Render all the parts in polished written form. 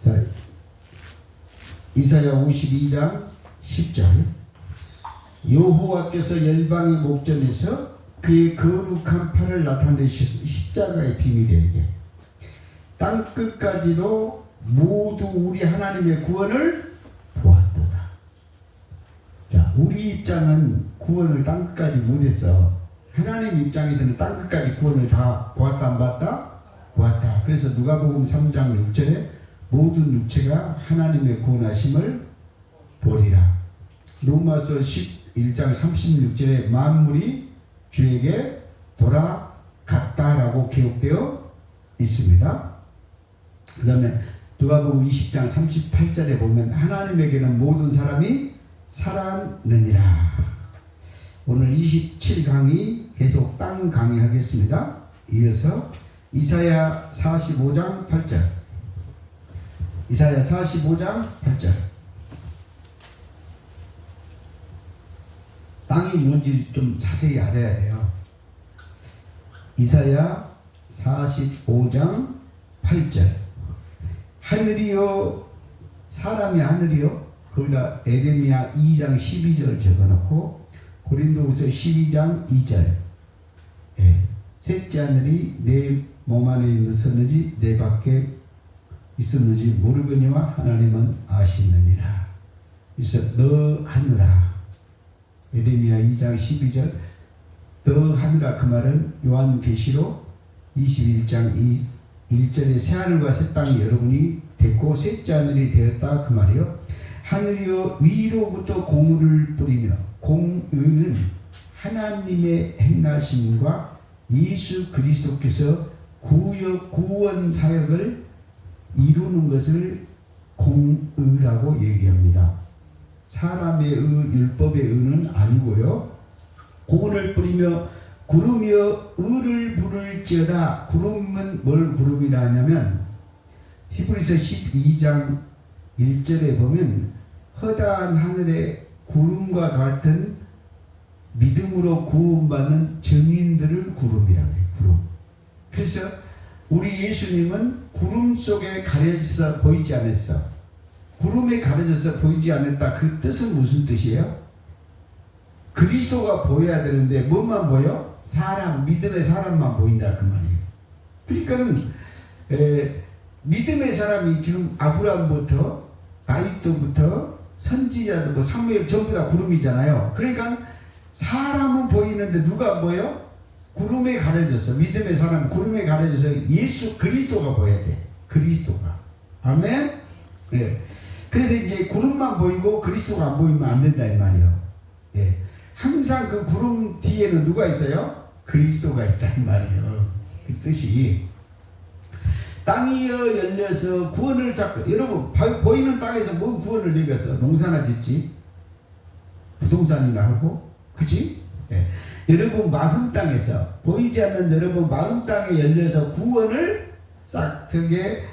자, 이사야 52장 10절. 여호와께서 열방의 목전에서 그의 거룩한 팔을 나타내시서 십자가의 비밀이에요. 땅 끝까지도 모두 우리 하나님의 구원을 보았도다. 자, 우리 입장은 구원을 땅 끝까지 못했어. 하나님 입장에서는 땅 끝까지 구원을 다 보았다 안 봤다? 보았다. 그래서 누가복음 3장 6절에 모든 육체가 하나님의 구원하심을 보리라. 로마서 11장 36절에 만물이 주에게 돌아갔다라고 기록되어 있습니다. 그 다음에 누가복음 20장 38절에 보면 하나님에게는 모든 사람이 살았느니라. 오늘 27강의 계속 땅 강의하겠습니다. 이어서 이사야 45장 8절. 이사야 45장 8절. 땅이 뭔지 좀 자세히 알아야 돼요. 이사야 45장 8절. 하늘이요, 사람이 하늘이요. 거기다 에레미야 2장 12절 적어놓고 고린도후서 12장 2절. 셋째 하늘이 내 몸 안에 있었는지 내 밖에 있었는지 모르거니와 하나님은 아시느니라. 그래서 너 하늘아. 에레미야 2장 12절. 너 하늘아, 그 말은 요한계시록 21장 1절에 새하늘과 새 땅이 여러분이 됐고 셋째 하늘이 되었다, 그 말이요. 하늘이여 위로부터 공의를 뿌리며, 공의는 하나님의 행하심과 예수 그리스도께서 구원 사역을 이루는 것을 공의라고 얘기합니다. 사람의 의, 율법의 의는 아니고요. 공의를 뿌리며 구름이여 의를 부를지어다. 구름은 뭘 구름이라 하냐면 히브리서 12장 1절에 보면 허다한 하늘에 구름과 같은 믿음으로 구원받는 증인들을 구름이라고 해요. 구름. 그래서 우리 예수님은 구름 속에 가려져서 보이지 않았어. 구름에 가려져서 보이지 않았다. 그 뜻은 무슨 뜻이에요? 그리스도가 보여야 되는데 뭐만 보여? 사람, 믿음의 사람만 보인다, 그 말이에요. 그러니까는 믿음의 사람이 지금 아브라함부터 다윗부터 선지자들, 뭐 사무엘 전부 다 구름이잖아요. 그러니까 사람은 보이는데 누가 보여? 구름에 가려져서, 믿음의 사람 구름에 가려져서 예수 그리스도가 보여야 돼. 그리스도가. 아멘? 예. 그래서 이제 구름만 보이고 그리스도가 안 보이면 안 된다, 이 말이에요. 예. 항상 그 구름 뒤에는 누가 있어요? 그리스도가 있다, 이 말이에요. 그 뜻이. 땅이 열려서 구원을 찾고, 여러분 보이는 땅에서 뭔 구원을 내겠어? 농사나 짓지, 부동산이나 하고, 그치? 네. 여러분 마음 땅에서, 보이지 않는 여러분 마음 땅에 열려서 구원을 싹트게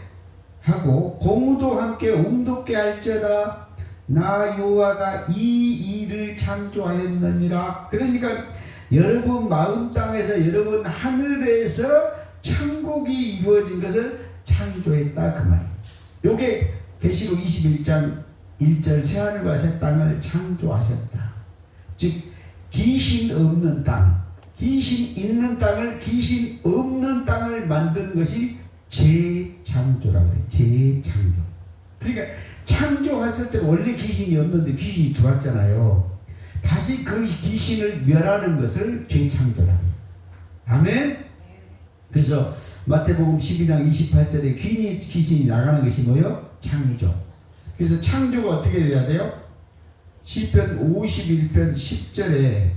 하고 공의도 함께 온돋게 할지어다. 나 여호와가 이 일을 창조하였느니라. 그러니까 여러분 마음 땅에서, 여러분 하늘에서 천국이 이루어진 것을 창조했다, 그 말이에요. 요게 계시록 21장 1절 새하늘과 새 땅을 창조하셨다. 즉 귀신 없는 땅, 귀신 있는 땅을, 귀신 없는 땅을 만드는 것이 재창조라고 해요. 재창조. 그러니까 창조했을 때 원래 귀신이 없는데 귀신이 들어왔잖아요. 다시 그 귀신을 멸하는 것을 재창조라고 해요. 아멘? 그래서 마태복음 12장 28절에 귀신이 나가는 것이 뭐예요? 창조. 그래서 창조가 어떻게 돼야 돼요? 시편 51편 10절에,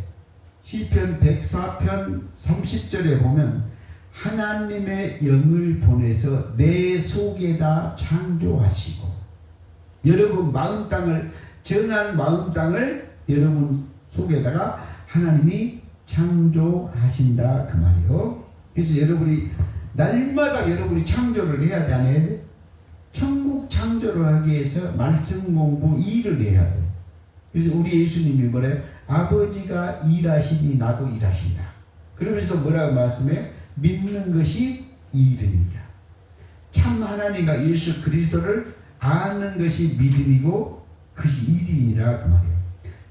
시편 104편 30절에 보면 하나님의 영을 보내서 내 속에다 창조하시고, 여러분 마음 땅을, 정한 마음 땅을 여러분 속에다가 하나님이 창조하신다, 그 말이요. 그래서 여러분이 날마다 여러분이 창조를 해야 돼, 안 해야 돼? 천국 창조를 하기 위해서 말씀 공부, 일을 해야 돼. 그래서 우리 예수님이 뭐래요? 아버지가 일하시니 나도 일하신다. 그러면서도 뭐라고 말씀해요? 믿는 것이 일이니라. 참 하나님과 예수 그리스도를 아는 것이 믿음이고 그것이 일이니라 그 말이에요.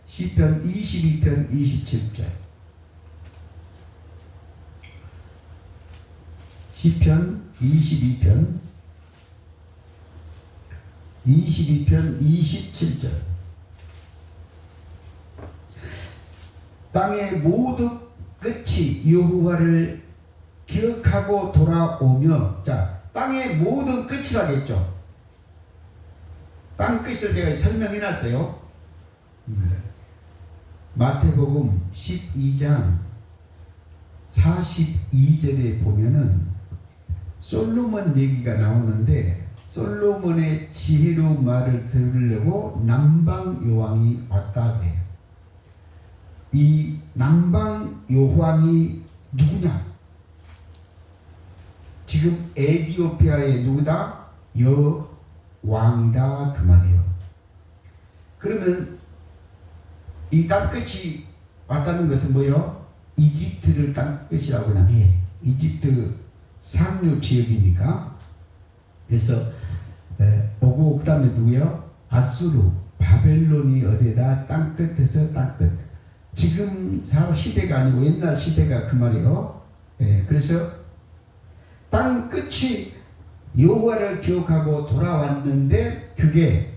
시편 22편 27절. 시편 22편 27절. 땅의 모든 끝이 여호와를 기억하고 돌아오며, 자, 땅의 모든 끝이라겠죠. 땅 끝을 제가 설명해 놨어요. 마태복음 12장 42절에 보면은 솔로몬 얘기가 나오는데, 솔로몬의 지혜로운 말을 들으려고 남방 여왕이 왔다 그래요. 이 남방 여왕이 누구냐? 지금 에티오피아의 누구다? 여왕이다 그 말이에요. 그러면 이 땅끝이 왔다는 것은 뭐예요? 이집트를 땅끝이라고 해. 이집트 상류 지역이니까. 그래서 오고 그 다음에 누구예요? 아수르, 바벨론이 어디에다? 땅끝에서 땅끝. 지금 시대가 아니고 옛날 시대가 그 말이에요. 그래서 땅끝이 여호와를 기억하고 돌아왔는데, 그게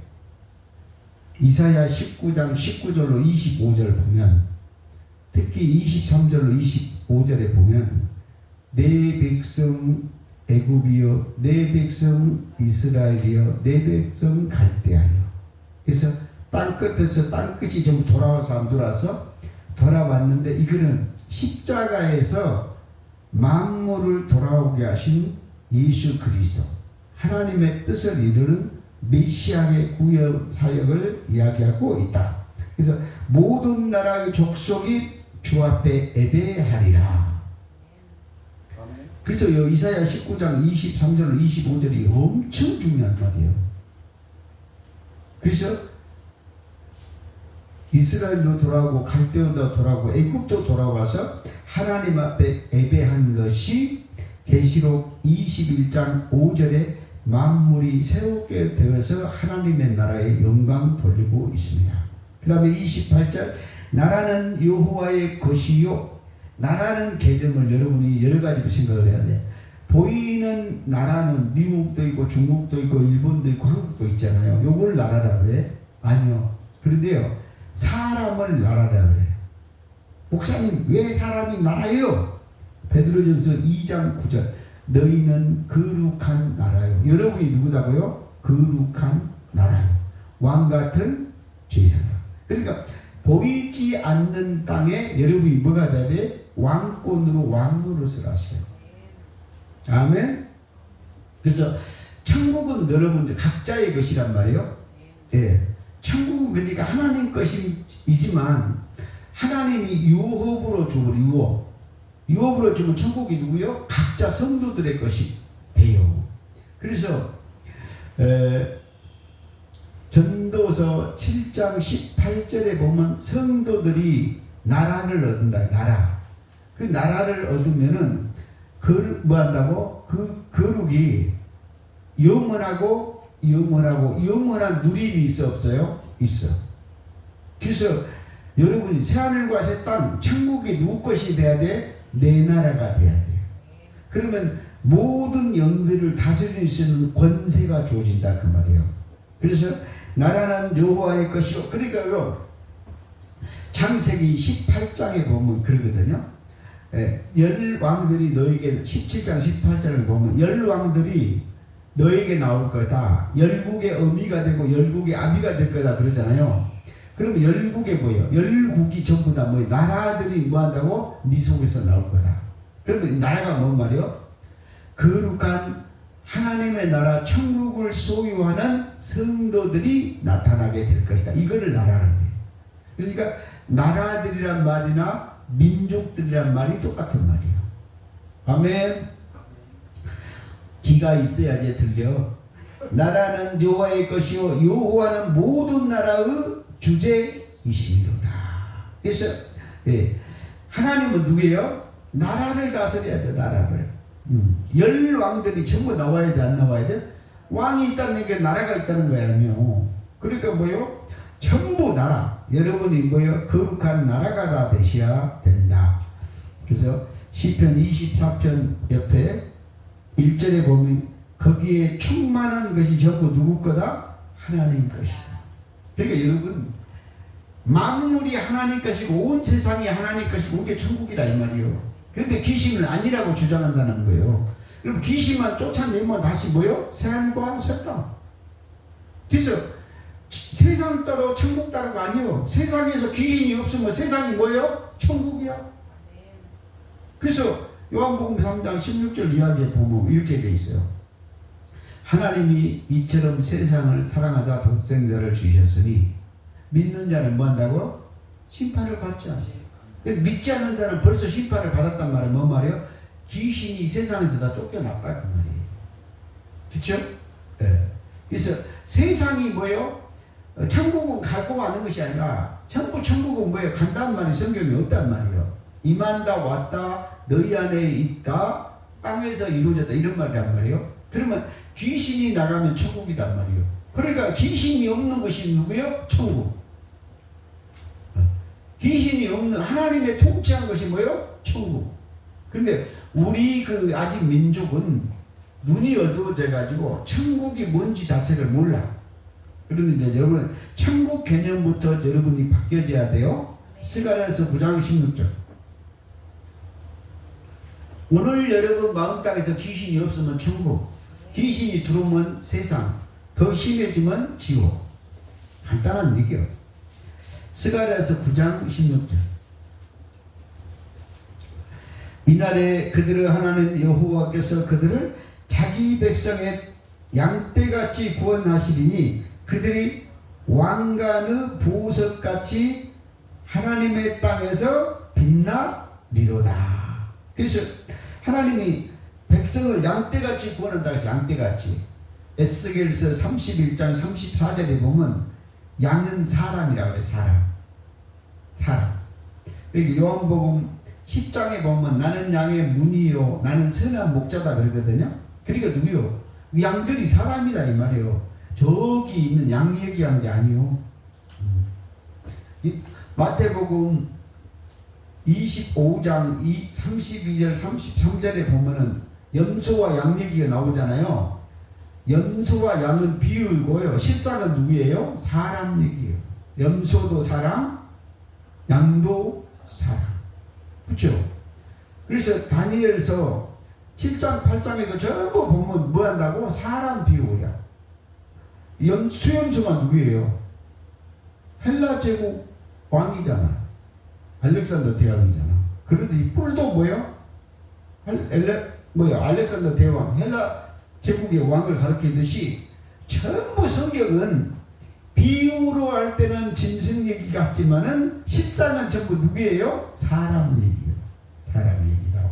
이사야 19장 19절로 25절 보면, 특히 23절로 25절에 보면 내 백성 애굽이여, 내 백성 이스라엘이여, 내 백성 갈대아여. 그래서 땅끝에서 땅끝이 전부 돌아와서 안 돌아서 돌아왔는데, 이거는 십자가에서 만물을 돌아오게 하신 예수 그리스도, 하나님의 뜻을 이루는 메시아의 구원 사역을 이야기하고 있다. 그래서 모든 나라의 족속이 주 앞에 예배하리라. 그렇죠. 이사야 19장 23절로 25절이 엄청 중요한 말이에요. 그래서 이스라엘도 돌아오고 갈대오도 돌아오고 애굽도 돌아와서 하나님 앞에 예배한 것이 계시록 21장 5절에 만물이 새롭게 되어서 하나님의 나라에 영광 돌리고 있습니다. 그 다음에 28절, 나라는 여호와의 것이요. 나라는 개념을 여러분이 여러 가지로 생각을 해야 돼. 보이는 나라는 미국도 있고 중국도 있고 일본도 있고 한국도 있잖아요. 요걸 나라라 그래? 아니요. 그런데요, 사람을 나라라 그래. 목사님, 왜 사람이 나라요? 베드로전서 2장 9절, 너희는 거룩한 나라요. 여러분이 누구다고요? 거룩한 나라요. 왕같은 제사장. 그러니까 보이지 않는 땅에 여러분이 뭐가 돼야 돼? 왕권으로 왕노릇을 하셔요. 아멘. 그래서 천국은 여러분들 각자의 것이란 말이에요. 예. 천국은 그러니까 하나님 것이지만 하나님이 유업으로 주고, 유업으로 주면 천국이 누구요? 각자 성도들의 것이 돼요. 그래서 전도서 7장 18절에 보면 성도들이 나라를 얻는다. 나라. 그 나라를 얻으면은 뭐 한다고? 그 거룩이 영원하고 영원한 누림이 있어 없어요? 있어. 그래서 여러분이 새하늘과 새 땅, 천국이 누구 것이 돼야 돼? 내 나라가 돼야 돼. 그러면 모든 영들을 다스릴 수 있는 권세가 주어진다 그 말이에요. 그래서 나라는 여호와의 것이요. 그러니까요, 창세기 18장에 보면 그러거든요. 열 왕들이 너에게, 17장 18장을 보면 열 왕들이 너에게 나올 거다. 열국의 어미가 되고 열국의 아비가 될 거다 그러잖아요. 그러면 열국에 뭐예요? 열국이 전부 다 뭐예요? 나라들이 뭐 한다고? 네 속에서 나올 거다. 그러면 나라가 뭔 말이에요? 거룩한 하나님의 나라 천국을 소유하는 성도들이 나타나게 될 것이다. 이거를 나라라고 해요. 그러니까 나라들이란 말이나 민족들이란 말이 똑같은 말이에요. 아멘. 귀가 있어야지 들려. 나라는 여호와의 것이요 여호와는 모든 나라의 주제이시미로다. 그래서 하나님은 누구예요? 나라를 다스려야 돼. 나라를. 열 왕들이 전부 나와야 돼, 안 나와야 돼? 왕이 있다는 게 나라가 있다는 거야, 아니요. 그러니까 뭐요? 전부 나라, 여러분이 뭐요? 거룩한 나라가 다 되셔야 된다. 그래서 시편 24편 옆에 1절에 보면 거기에 충만한 것이 전부 누구 거다? 하나님 것이다. 그러니까 여러분, 만물이 하나님 것이고 온 세상이 하나님 것이고 이게 천국이라 이 말이요. 그런데 귀신은 아니라고 주장한다는 거예요. 그럼 귀신만 쫓아내면 다시 뭐요? 새하늘과 새 땅. 그래서 세상 따로 천국 따로가 아니요. 세상에서 귀신이 없으면 세상이 뭐요? 천국이야. 그래서 요한복음 3장 16절 이야기에 보면 이렇게 돼 있어요. 하나님이 이처럼 세상을 사랑하사 독생자를 주셨으니 믿는 자는 뭐 한다고? 심판을 받지 않아요. 믿지 않는 자는 벌써 심판을 받았단 말은 뭐 말이에요? 귀신이 세상에서 다 쫓겨났다 그 말이에요. 그렇죠? 네. 그래서 세상이 뭐예요? 천국은 갈고 가는 것이 아니라 전부 천국은 뭐예요? 간다는 말이 성경에 없단 말이에요. 임한다 왔다 너희 안에 있다 땅에서 이루어졌다 이런 말이란 말이에요. 그러면 귀신이 나가면 천국이란 말이에요. 그러니까 귀신이 없는 것이 누구예요? 천국. 귀신이 없는 하나님의 통치한 것이 뭐예요? 천국. 그런데 우리 그 아직 민족은 눈이 어두워져 가지고 천국이 뭔지 자체를 몰라. 그러면 이제 여러분 천국 개념부터 여러분이 바뀌어져야 돼요. 스가랴서 9장 16절. 오늘 여러분 마음 땅에서 귀신이 없으면 천국, 귀신이 들어오면 세상, 더 심해지면 지옥. 간단한 얘기요. 스가랴서 9장 16절. 이날에 그들의 하나님 여호와께서 그들을 자기 백성의 양떼같이 구원하시리니 그들이 왕관의 보석같이 하나님의 땅에서 빛나리로다. 그래서 하나님이 백성을 양떼같이 구원한다 해서 양떼같이. 에스겔서 31장 34절에 보면 양은 사람이라고 그래. 사람. 그리고 요한복음 10장에 보면 나는 양의 문이요 나는 선한 목자다 그러거든요. 그러니까 누구요? 양들이 사람이다 이 말이에요. 저기 있는 양 얘기한 게 아니요. 마태복음 25장 32절 33절에 보면은 염소와 양 얘기가 나오잖아요. 염소와 양은 비유이고요. 실상은 누구예요? 사람 얘기예요. 염소도 사람, 양도 사람. 그렇죠? 그래서 다니엘서 7장 8장에도 전부 보면 뭐 한다고? 사람 비유야. 수염소가 누구예요? 헬라 제국 왕이잖아. 알렉산더 대왕이잖아. 그런데 이 뿔도 뭐예요? 알렉산더 대왕, 헬라 제국의 왕을 가리키듯이 전부 성경은 비유로 할 때는 짐승 얘기 같지만은 실상은 전부 누구예요? 사람 얘기예요. 사람 얘기다.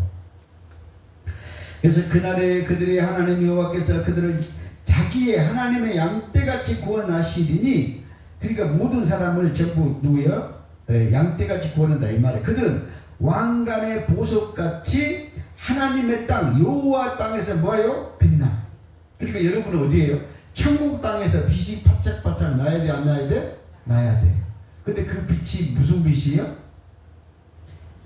그래서 그날에 그들의 하나님 여호와께서 그들을 자기의 하나님의 양떼같이 구원하시리니, 그러니까 모든 사람을 전부 누구예요? 양떼같이 구원한다 이 말이에요. 그들은 왕관의 보석같이 하나님의 땅 여호와 땅에서 뭐예요? 빛나. 그러니까 여러분은 어디예요? 천국 땅에서 빛이 바짝바짝 나야 돼, 안 나야 돼? 나야 돼요. 근데 그 빛이 무슨 빛이에요?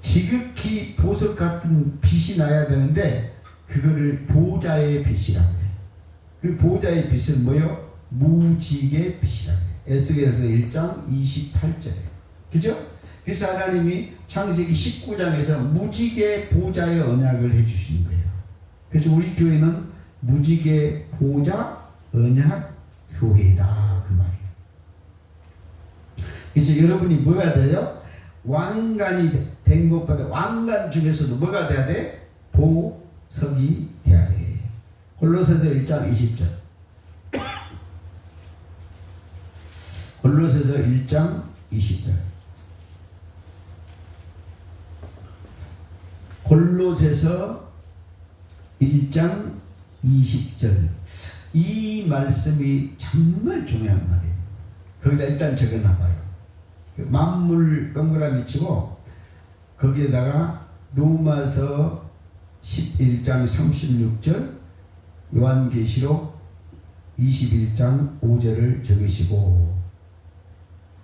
지극히 보석 같은 빛이 나야 되는데 그거를 보좌의 빛이라고 해요. 그 보좌의 빛은 뭐예요? 무지개 빛이라고 해요. 에스겔서 1장 28절에. 그죠? 그래서 하나님이 창세기 19장에서 무지개 보좌의 언약을 해주신 거예요. 그래서 우리 교회는 무지개 보좌 언약 교회다 그 말이에요. 그래서 여러분이 뭐가 돼요? 왕관이 된 것보다 왕관 중에서도 뭐가 돼야 돼? 보석이 돼야 돼. 골로새서 1장 20절. 골로새서 1장 20절. 골로새서 1장 20절. 이 말씀이 정말 중요한 말이에요. 거기다 일단 적어놔봐요. 만물 동그라미 치고 거기에다가 로마서 11장 36절, 요한계시록 21장 5절을 적으시고,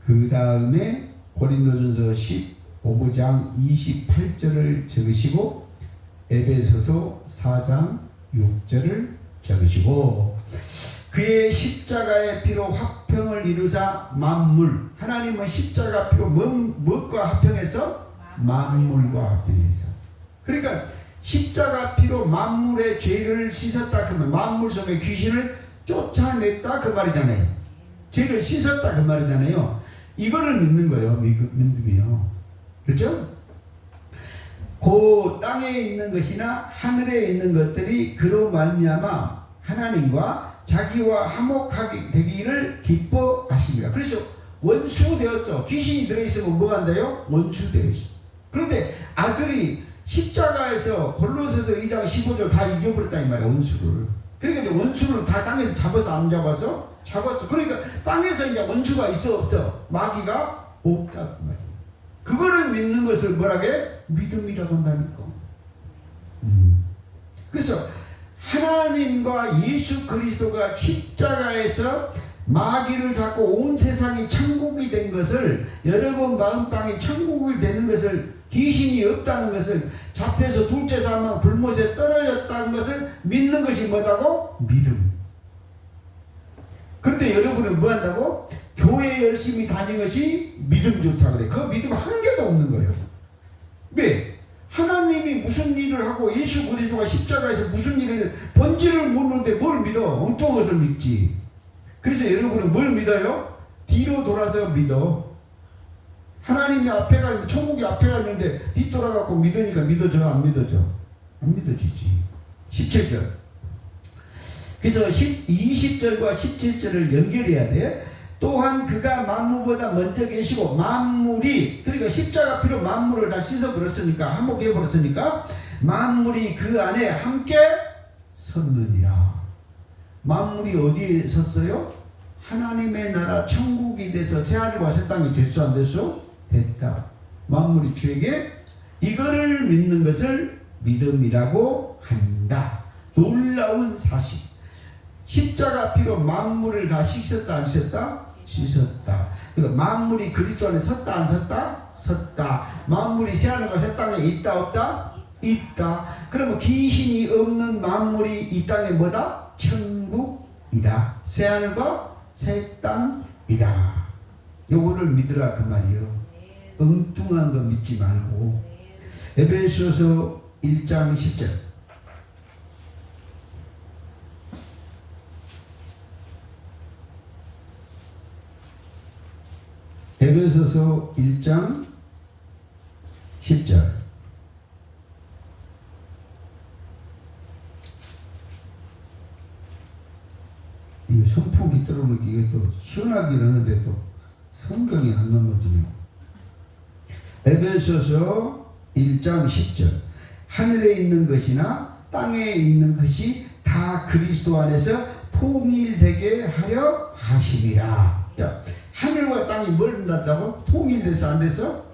그 다음에 고린도전서 15장 28절을 적으시고, 에베소서 4장 6절을 적으시고, 그의 십자가의 피로 화평을 이루사 만물, 하나님은 십자가 피로 무엇과 합평해서? 만물과 합평해서. 그러니까 십자가 피로 만물의 죄를 씻었다 그러면 만물 속의 귀신을 쫓아냈다 그 말이잖아요. 죄를 씻었다 그 말이잖아요. 이거를 믿는 거예요. 믿음이요. 그렇죠? 그 땅에 있는 것이나 하늘에 있는 것들이 그로 말미암아 하나님과 자기와 화목하게 되기를 기뻐하십니다. 그래서 원수 되었어. 귀신이 들어있으면 뭐가 한다요? 원수 되었어. 그런데 아들이 십자가에서 골로새서 2장 15절 다 이겨버렸다 이 말이야. 원수를. 그러니까 이제 원수를 다 땅에서 잡아서 안 잡아서? 잡았어. 그러니까 땅에서 이제 원수가 있어 없어? 마귀가 없다 그 말이야. 그거를 믿는 것을 뭐라게? 믿음이라고 한다니까. 그래서 하나님과 예수 그리스도가 십자가에서 마귀를 잡고 온 세상이 천국이 된 것을, 여러분 마음 땅이 천국이 되는 것을, 귀신이 없다는 것을, 잡혀서 둘째 사망 불못에 떨어졌다는 것을 믿는 것이 뭐다고? 믿음. 그런데 여러분은 뭐 한다고? 교회 열심히 다니는 것이 믿음 좋다 그래. 그 믿음 한 개도 없는 거예요. 왜? 하나님이 무슨 일을 하고 예수 그리스도가 십자가에서 무슨 일을, 본질을 모르는데 뭘 믿어? 엉뚱한 것을 믿지. 그래서 여러분은 뭘 믿어요? 뒤로 돌아서 믿어. 하나님이 앞에 가 있는데, 천국이 앞에 가 있는데 뒤돌아가고 믿으니까 믿어져? 안 믿어져? 안 믿어지지. 17절. 그래서 20절과 17절을 연결해야 돼. 또한 그가 만물보다 먼저 계시고, 만물이, 그러니까 십자가 피로 만물을 다 씻어버렸으니까, 한몫해버렸으니까 만물이 그 안에 함께 섰느니라. 만물이 어디에 섰어요? 하나님의 나라 천국이 돼서 새하늘과 새 땅이 됐어 안 됐어? 됐다. 만물이 주에게 이거를 믿는 것을 믿음이라고 한다. 놀라운 사실. 십자가 피로 만물을 다 씻었다 안 씻었다? 씻었다. 그러니까 만물이 그리스도 안에 섰다 안 섰다? 섰다. 만물이 새하늘과 새 땅에 있다 없다? 있다. 그러면 귀신이 없는 만물이 이 땅에 뭐다? 천국이다. 새하늘과 새 땅이다. 요거를 믿으라 그 말이요. 엉뚱한 거 믿지 말고. 에베소서 1장 10절. 에베소서 1장 10절. 이 선풍기 들어오는 게 이게 또 시원하긴 하는데 또 성경이 안 넘어지네요. 에베소서 1장 10절. 하늘에 있는 것이나 땅에 있는 것이 다 그리스도 안에서 통일되게 하려 하심이라. 자, 하늘과 땅이 뭘 났다고? 통일돼서 안 돼서?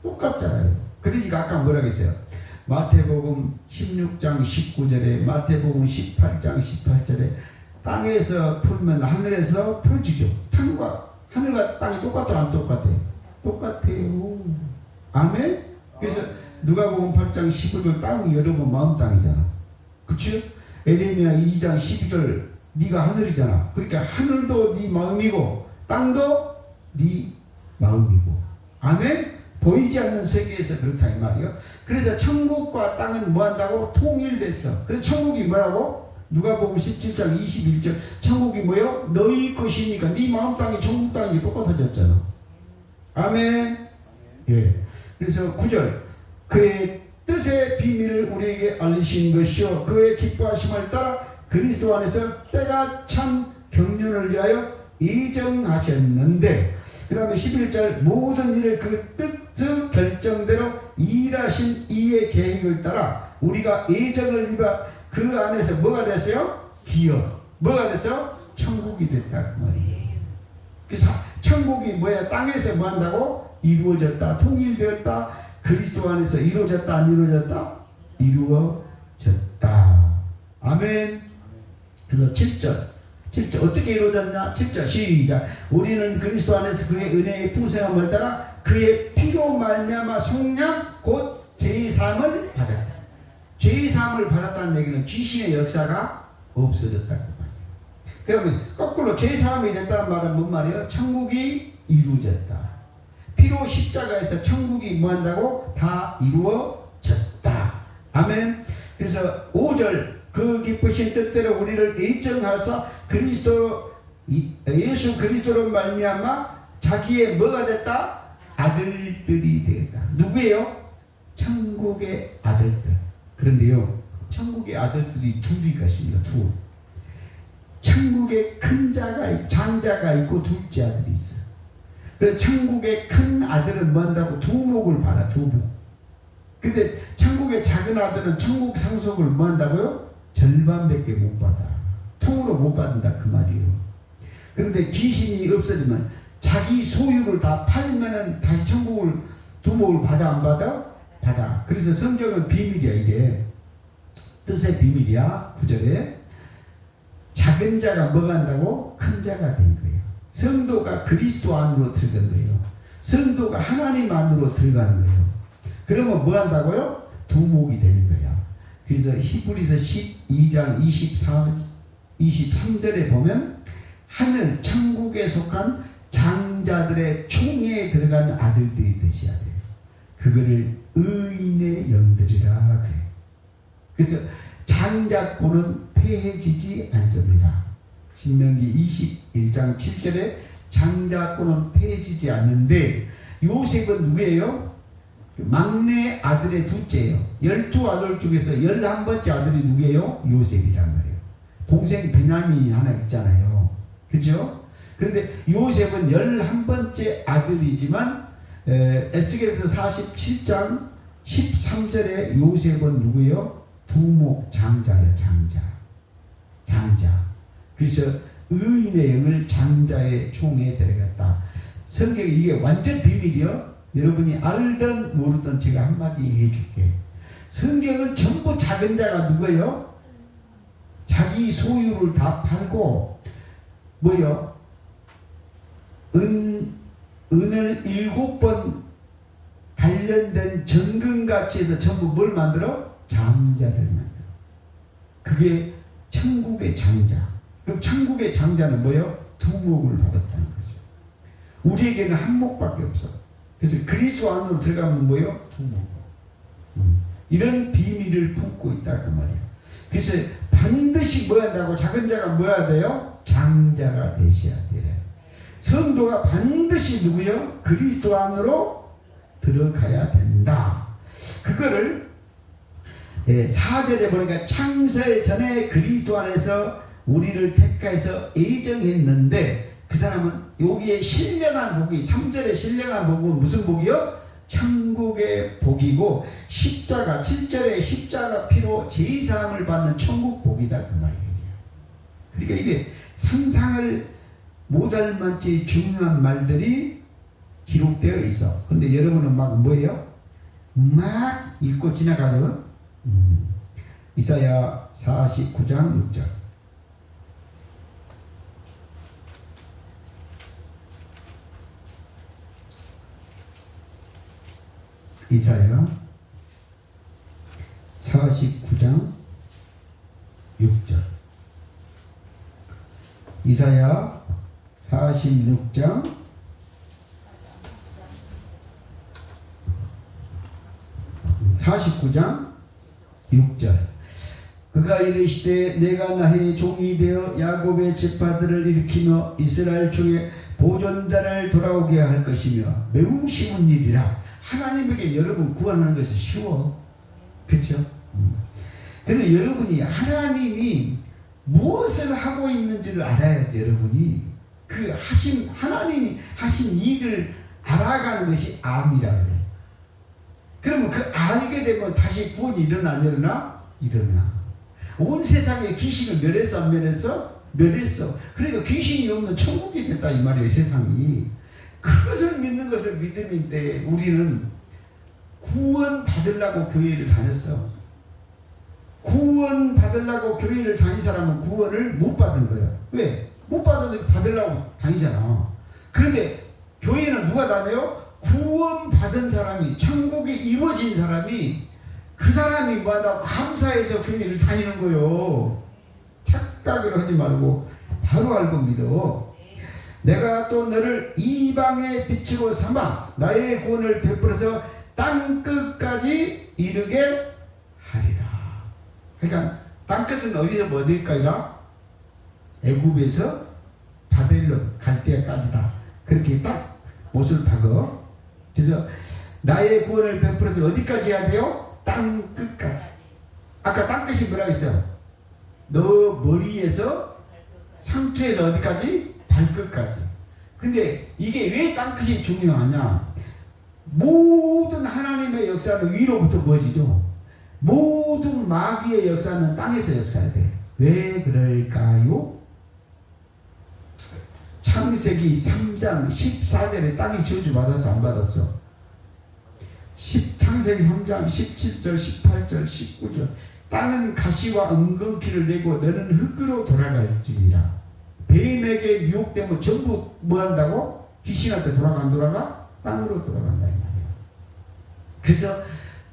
똑같잖아요. 그러니까 아까 뭐라고 했어요? 마태복음 16장 19절에, 마태복음 18장 18절에 땅에서 풀면 하늘에서 풀어지죠. 하늘과 땅이 똑같아 안 똑같아? 똑같아요. 아멘? 그래서 누가복음 8장 11절 땅이 여러분 마음 땅이잖아. 그치? 에레미야 2장 12절 네가 하늘이잖아. 그러니까 하늘도 네 마음이고 땅도 네 마음이고. 아멘? 보이지 않는 세계에서 그렇다 이 말이요. 그래서 천국과 땅은 뭐 한다고? 통일됐어. 그래서 천국이 뭐라고? 누가복음 17장 21절 천국이 뭐요? 너희 것이니까 네 마음 땅이 천국 땅이 똑같아졌잖아. 아멘. 예. 그래서 9절 그의 뜻의 비밀을 우리에게 알리신 것이요 그의 기뻐하심을 따라 그리스도 안에서 때가 참 경륜을 위하여 예정하셨는데, 그 다음에 11절 모든 일을 그 뜻의 결정대로 일하신 이의 계획을 따라 우리가 예정을 입어 그 안에서 뭐가 됐어요? 기업. 뭐가 됐어? 천국이 됐다 그 말이에요. 그래서 천국이 뭐야? 땅에서 뭐 한다고? 이루어졌다. 통일되었다. 그리스도 안에서 이루어졌다 안 이루어졌다? 이루어졌다. 아멘. 그래서 7절 어떻게 이루어졌냐? 7절 시작. 우리는 그리스도 안에서 그의 은혜의 풍성함을 따라 그의 피로 말미암아 속량 곧 제사함을 받았다. 제사함을 받았다는 얘기는 귀신의 역사가 없어졌다고 말이에요. 그러면 거꾸로 제사함이 됐다는 말은 뭔 말이에요? 천국이 이루어졌다. 피로 십자가에서 천국이 뭐한다고? 다 이루어졌다. 아멘. 그래서 5절 그 기쁘신 뜻대로 우리를 인정하사 예수 그리스도로 말미암아 자기의 뭐가 됐다? 아들들이 되었다. 누구예요? 천국의 아들들. 그런데요, 천국의 아들들이 둘이 것입니다. 둘. 천국에 큰 자가, 장자가 있고 둘째 아들이 있어요. 그래서 천국의 큰 아들은 뭐 한다고? 두목을 받아, 두목. 근데 천국의 작은 아들은 천국 상속을 뭐 한다고요? 절반밖에 못 받아. 통으로 못 받는다 그 말이에요. 그런데 귀신이 없어지면 자기 소유를 다 팔면은 다시 천국을 두목을 받아 안 받아? 받아. 그래서 성경은 비밀이야. 이게 뜻의 비밀이야. 9절에 작은 자가 뭐가 한다고? 큰 자가 된 거예요. 성도가 그리스도 안으로 들어간 거예요. 성도가 하나님 안으로 들어가는 거예요. 그러면 뭐 한다고요? 두목이 되는 거야. 그래서 히브리서 12장 23절에 보면 하늘 천국에 속한 장자들의 총회에 들어가는 아들들이 되셔야 돼요. 그거를 의인의 영들이라 그래요. 그래서 장자권은 폐해지지 않습니다. 신명기 21장 7절에 장자권은 폐해지지 않는데 요셉은 누구예요? 막내 아들의 둘째예요. 12아들 중에서 11번째 아들이 누구예요? 요셉이란 말이에요. 동생 베냐민이 하나 있잖아요. 그죠? 그런데 요셉은 11번째 아들이지만 에스겔서 47장 13절에 요셉은 누구예요? 두목 장자예요. 장자. 그래서 의인의 영을 장자의 총에 들어갔다. 성경에 이게 완전 비밀이요. 여러분이 알든 모르든 제가 한마디 해줄게. 성경은 전부 작은 자가 누구예요? 자기 소유를 다 팔고 뭐요? 은을 7번 단련된 정금같이 해서 전부 뭘 만들어? 장자를 만들어. 그게 천국의 장자. 그럼 천국의 장자는 뭐예요? 두목을 받았다는 거죠. 우리에게는 한 목밖에 없어. 그래서 그리스도 안으로 들어가면 뭐예요? 두목. 이런 비밀을 품고 있다 그 말이에요. 그래서 반드시 뭐 한다고? 작은 자가 뭐 해야 돼요? 장자가 되셔야 돼요. 성도가 반드시 누구요? 그리스도 안으로 들어가야 된다. 그거를 4절에 보니까 창세 전에 그리스도 안에서 우리를 택하여서 예정했는데 그 사람은 여기에 신령한 복이 3절에 신령한 복은 무슨 복이요? 천국의 복이고 십자가 7절에 십자가 피로 제사함을 받는 천국 복이다 그 말이에요. 그러니까 이게 상상을 못할 만치 중요한 말들이 기록되어 있어. 근데 여러분은 막 뭐예요? 막 읽고 지나가죠. 이사야 49장 6절. 이사야 49장 6절. 이사야 46장 49장 6절. 그가 이르시되 내가 나의 종이 되어 야곱의 지파들을 일으키며 이스라엘 중에 보존자를 돌아오게 할 것이며 매우 쉬운 일이라. 하나님에게 여러분 구하는 것이 쉬워. 그렇죠? 그런데 여러분이 하나님이 무엇을 하고 있는지를 알아야지. 여러분이 그 하나님이 하신 일을 알아가는 것이 암이라고 그래. 그러면 그 알게 되면 다시 구원이 일어나? 일어나. 온 세상에 귀신을 멸했어 안 멸했어? 멸했어. 그러니까 귀신이 없는 천국이 됐다 이 말이에요. 세상이. 그것을 믿는 것을 믿음인데 우리는 구원 받으려고 교회를 다녔어. 구원 받으려고 교회를 다닌 사람은 구원을 못 받은 거예요. 왜? 못 받아서 받으려고 다니잖아. 그런데 교회는 누가 다녀요? 구원 받은 사람이, 천국이 이루어진 사람이, 그 사람이 뭐하다 감사해서 교회를 다니는 거예요. 착각을 하지 말고 바로 알고 믿어. 내가 또 너를 이방의 빛으로 삼아 나의 구원을 베풀어서 땅끝까지 이르게 하리라. 그러니까 땅끝은 어디서 어디까지라? 애굽에서 바벨론 갈대아까지다. 그렇게 딱 못을 박어. 그래서 나의 구원을 베풀어서 어디까지 해야 돼요? 땅끝까지. 아까 땅끝이 뭐라고 했어? 너 머리에서 상투에서 어디까지? 발끝까지. 근데 이게 왜 땅끝이 중요하냐? 모든 하나님의 역사는 위로부터 모여지죠. 모든 마귀의 역사는 땅에서 역사돼. 왜 그럴까요? 창세기 3장 14절에 땅이 저주받았어 안 받았어? 창세기 3장 17절 18절 19절 땅은 가시와 은근키를 내고 너는 흙으로 돌아갈지니라. 뱀에게 유혹되면 전부 뭐한다고? 귀신한테 돌아가 안 돌아가? 땅으로 돌아간다 이 말이에요. 그래서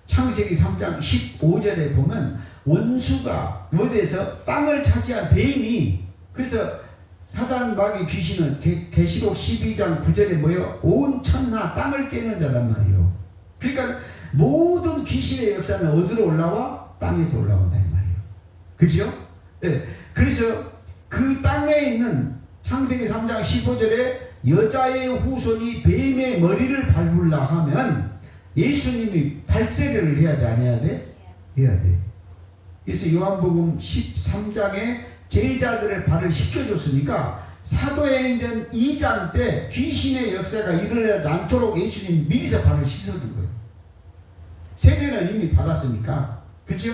창세기 3장 15절에 보면 원수가 어디에서 땅을 차지한 뱀이, 그래서 사단 마귀 귀신은 계시록 12장 9절에 뭐예요? 온 천하 땅을 깨는 자란 말이에요. 그러니까 모든 귀신의 역사는 어디로 올라와? 땅에서 올라온다 이 말이에요. 그죠? 네. 그래서 그 땅에 있는 창세기 3장 15절에 여자의 후손이 뱀의 머리를 밟으려 하면 예수님이 발세례를 해야 돼, 안 해야 돼? 해야 돼. 그래서 요한복음 13장에 제자들의 발을 씻겨줬으니까 사도행전 2장 때 귀신의 역사가 일어나지 않도록 예수님 미리서 발을 씻어준 거예요. 세례는 이미 받았으니까. 그렇죠?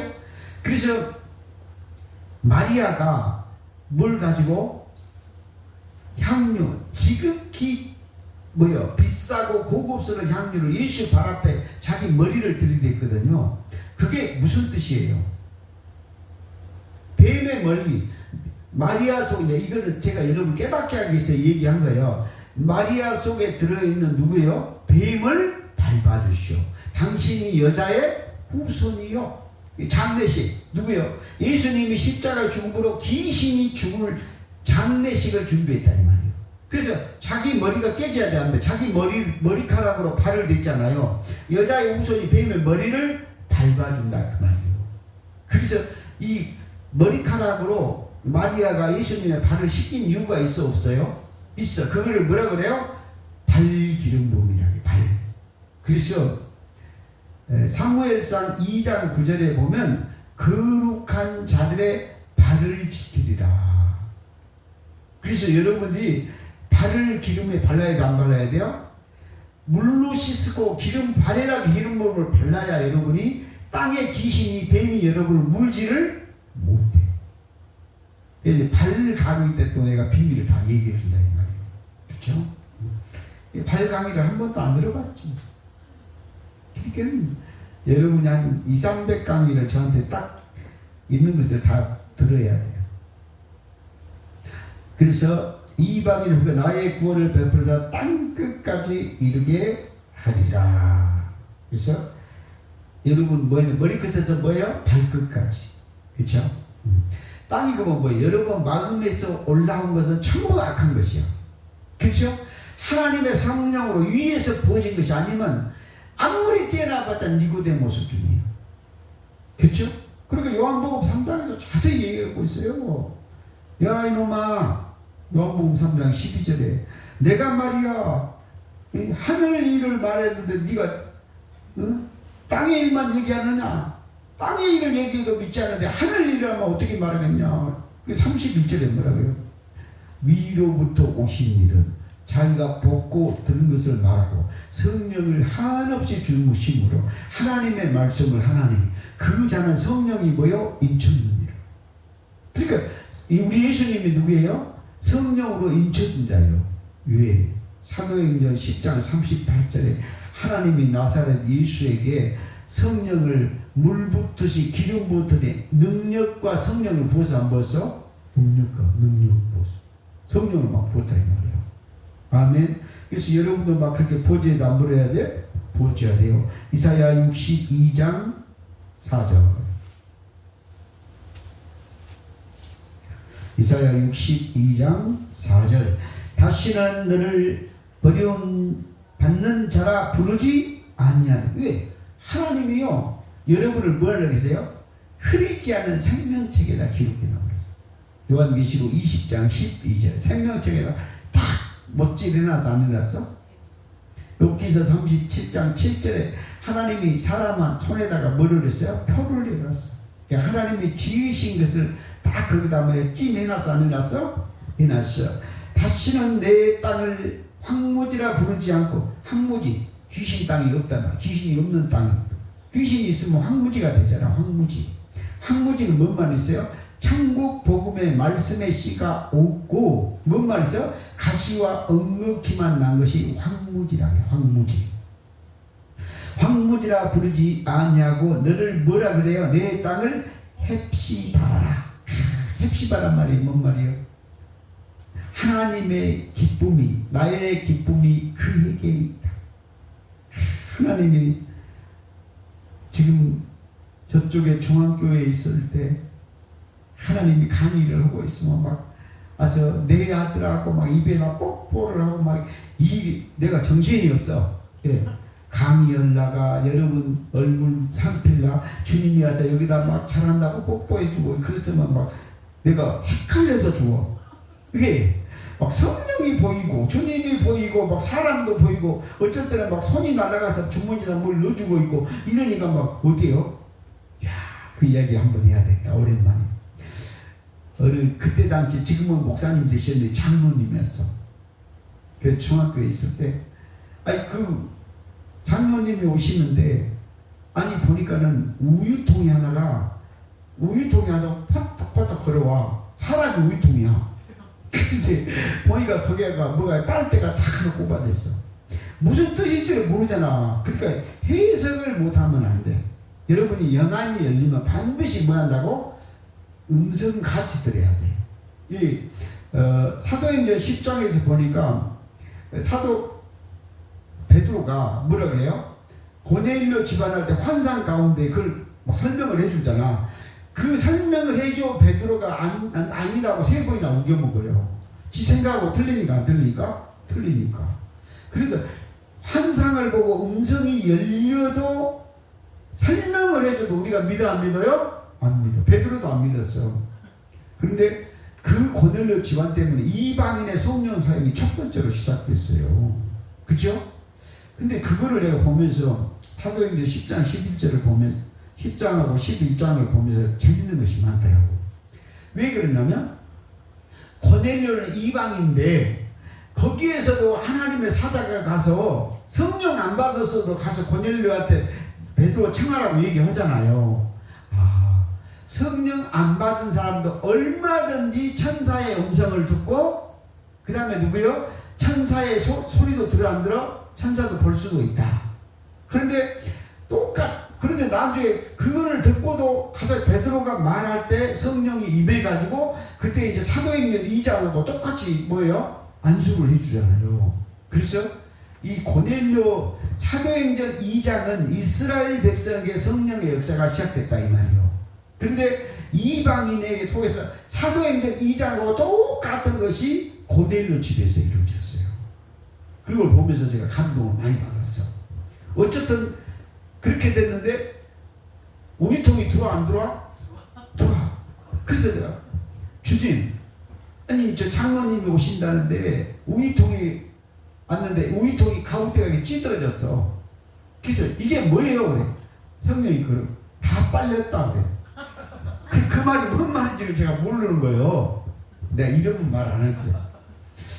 그래서 마리아가 뭘 가지고? 향유, 지극히 비싸고 고급스러운 향유를 예수 발 앞에 자기 머리를 들이댔거든요. 그게 무슨 뜻이에요? 뱀의 머리, 마리아 속에, 이거는 제가 여러분 깨닫게 하기 위해서 얘기한 거예요. 마리아 속에 들어있는 누구예요? 뱀을 밟아주시오. 당신이 여자의 후손이요. 장례식 누구요? 예수님이 십자가에 죽음으로 귀신이 죽을 장례식을 준비했다 이 말이에요. 그래서 자기 머리가 깨져야 돼, 안 돼? 자기 머리카락으로 발을 댔잖아요. 여자의 후손이 뱀의 머리를 밟아준다 그 말이에요. 그래서 이 머리카락으로 마리아가 예수님의 발을 씻긴 이유가 있어 없어요? 있어. 그거를 뭐라 그래요? 발기름 부음이라고 해요. 발. 그래서 사무엘상 2장 9절에 보면 거룩한 자들의 발을 지키리라. 그래서 여러분들이 발을 기름에 발라야 돼, 안 발라야 돼요? 물로 씻고 발에다 기름 부음을 발라야 여러분이 땅의 귀신이, 뱀이 여러분을 물지를 못해. 그래서 발 강의 때 또 내가 비밀을 다 얘기해 준다 이 말이에요. 그렇죠? 발 강의를 한 번도 안 들어봤지. 그러니까 여러분이 한 200, 300강의를 저한테 딱 있는 것을 다 들어야 돼요. 그래서 이방인 나의 구원을 베풀어서 땅끝까지 이르게 하리라. 그래서 여러분 머리끝에서 뭐예요? 발끝까지. 그렇죠? 땅이 그러면 뭐예요? 여러분 마음에서 올라온 것은 전부 악한 것이요. 그렇죠? 하나님의 성령으로 위에서 부어진 것이 아니면 아무리 뛰어나봤자 니고데모스 중이에요. 그렇죠? 그러니까 요한복음 3장에서 자세히 얘기하고 있어요. 야 이놈아, 요한복음 3장 12절에 내가 말이야 하늘 일을 말했는데 네가 땅의 일만 얘기하느냐? 땅의 일을 얘기해도 믿지 않는데 하늘 일을 하면 어떻게 말하겠냐? 31절에 뭐라고요? 위로부터 오신 일은 자기가 보고 들은 것을 말하고 성령을 한없이 주무심으로 하나님의 말씀을 하나니 그 자는 성령이 뭐요? 인쳤느니라. 그러니까 우리 예수님이 누구예요? 성령으로 인쳐준 자예요. 왜? 사도행전 10장 38절에 하나님이 나사렛 예수에게 성령을 물 붓듯이 기름 붓듯이 능력과 성령을 부어서 안 부었어? 능력 부었어. 성령을 막 부었다 이 말이에요. 아멘. 그래서 여러분도 막 그렇게 부어져야 안 부어야 돼? 부어져야 돼요. 이사야 62장 4절. 이사야 62장 4절. 다시는 너를 버림받는 자라 부르지 아니하는. 왜? 하나님이요 여러분을 뭐라 그러세요? 흐리지 않은 생명책에다 기록해놔 그랬어요. 요한계시록 20장 12절. 생명책에다 딱 멋지게 해놨어 안 해놨어? 욥기서 37장 7절에 하나님이 사람 손에다가 뭐를 했어요? 표를 해놨어. 그러니까 하나님이 지으신 것을 딱 거기다 뭐 찜해놨어 안 해놨어? 해놨어. 다시는 내 땅을 황무지라 부르지 않고, 황무지 귀신 땅이 없단 말이야. 귀신이 없는 땅. 귀신이 있으면 황무지가 되잖아. 황무지는 뭔 말 있어요? 천국 복음의 말씀의 씨가 없고 뭔 말 있어요? 가시와 엉겅퀴만 난 것이 황무지라고 해요. 황무지라 부르지 아니하고 너를 뭐라 그래요? 내 땅을 헵시바라. 헵시바란 말이 뭔 말이에요? 하나님의 기쁨이, 나의 기쁨이 그에게 있다. 하나님이 지금 저쪽에 중앙교회에 있을 때 하나님이 강의를 하고 있으면 막 와서 내 아들하고 막 입에다 뽀뽀를 하고 막 내가 정신이 없어. 예. 강의 열다가 여러분 얼굴 상필라 주님이 와서 여기다 막 잘한다고 뽀뽀해주고 그랬으면 막 내가 헷갈려서 죽어. 이게 막 성령이 보이고 주님이 보이고 막 사람도 보이고 어쩔 때는 막 손이 날아가서 주머니에다 뭘 넣어주고 있고 이러니까 막 어때요? 야, 그 이야기 한번 해야 되겠다. 오랜만에. 그때 당시 지금은 목사님 되셨는데 장로님이었어. 그 중학교에 있을 때 아니 그 장로님이 오시는데 아니 보니까는 우유통이 하나 팍팍팍 걸어와. 사람이 우유통이야. 근데 보니까 거기가 뭐가 빨대가 탁 하나 꼽아졌어. 무슨 뜻인지를 모르잖아. 그러니까 해석을 못하면 안 돼. 여러분이 영안이 열리면 반드시 뭐 한다고? 음성 같이 들어야 돼. 이 사도행전 10장에서 보니까 사도 베드로가 뭐라 그래요? 고넬료 집안할 때 환상 가운데 그걸 막 설명을 해주잖아. 그 설명을 해줘 베드로가 아니라고 세 번이나 우겨먹어요. 지 생각하고 틀리니까 안 틀리니까? 틀리니까. 그래도 환상을 보고 음성이 열려도 설명을 해줘도 우리가 믿어 안 믿어요? 안 믿어. 베드로도 안 믿었어. 그런데 그 고넬료 집안 때문에 이방인의 성령 사역이 첫 번째로 시작됐어요. 그죠? 근데 그거를 내가 보면서 사도행전 10장 11절을 보면 10장하고 11장을 보면서 재밌는 것이 많더라고. 왜 그러냐면 고넬료는 이방인데 거기에서도 하나님의 사자가 가서 성령 안 받았어도 가서 고넬료한테 베드로 청하라고 얘기하잖아요. 성령 안 받은 사람도 얼마든지 천사의 음성을 듣고 그 다음에 누구요? 천사의 소리도 들어 안 들어? 천사도 볼 수도 있다. 그런데 그런데 나중에 그거를 듣고도 가서 베드로가 말할 때 성령이 임해가지고 그때 이제 사도행전 2장하고 똑같이 뭐예요? 안수를 해주잖아요. 그래서 이 고넬료 사도행전 2장은 이스라엘 백성에게 성령의 역사가 시작됐다 이 말이에요. 그런데 이방인에게 통해서 사도행전 2장하고 똑같은 것이 고넬료 집에서 이루어졌어요. 그걸 보면서 제가 감동을 많이 받았어. 어쨌든 그렇게 됐는데 우유통이 들어와 안 들어와? 들어와. 그래서 제가 주님 아니 저 장로님이 오신다는데 우유통이 왔는데 우유통이 가운데가 이렇게 찌들어졌어. 그래서 이게 뭐예요? 그래. 성령이 그걸 다 빨렸다 그래. 그 말이 무슨 말인지를 제가 모르는 거예요. 내가 이름은 말 안 할 거야.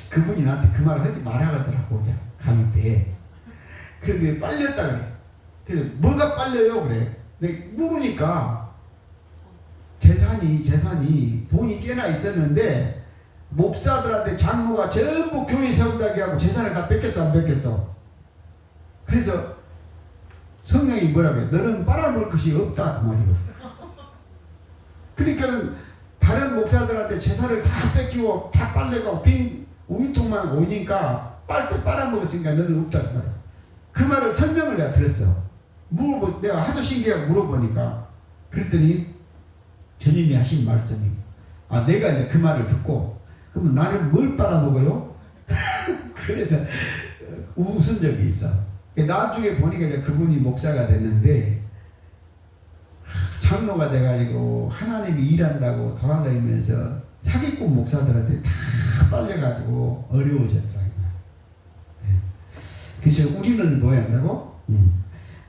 그분이 나한테 그 말을 하지 말아가더라고 강의 때. 그런데 빨렸다 그래. 그래서 뭐가 빨려요? 그래. 내가 물으니까 재산이 돈이 꽤나 있었는데 목사들한테 장로가 전부 교회 세운다게 하고 재산을 다 뺏겼어 안 뺏겼어? 그래서 성령이 뭐라고 해? 너는 빨아먹을 것이 없다 그 말이에요. 그러니까는 다른 목사들한테 제사를 다 뺏기고 다 빨래가고 빈 우유통만 오니까 빨대 빨아먹었으니까 너는 없다 그 말이에요. 그 말을 설명을 내가 들었어. 내가 하도 신기하게 물어보니까 그랬더니 주님이 하신 말씀이 내가 이제 그 말을 듣고 그러면 나는 뭘 빨아먹어요? 그래서 웃은 적이 있어. 나중에 보니까 이제 그분이 목사가 됐는데 장로가 돼가지고 하나님이 일한다고 돌아다니면서 사기꾼 목사들한테 다 빨려가지고 어려워졌더라. 그래서 우리는 뭐 한다고?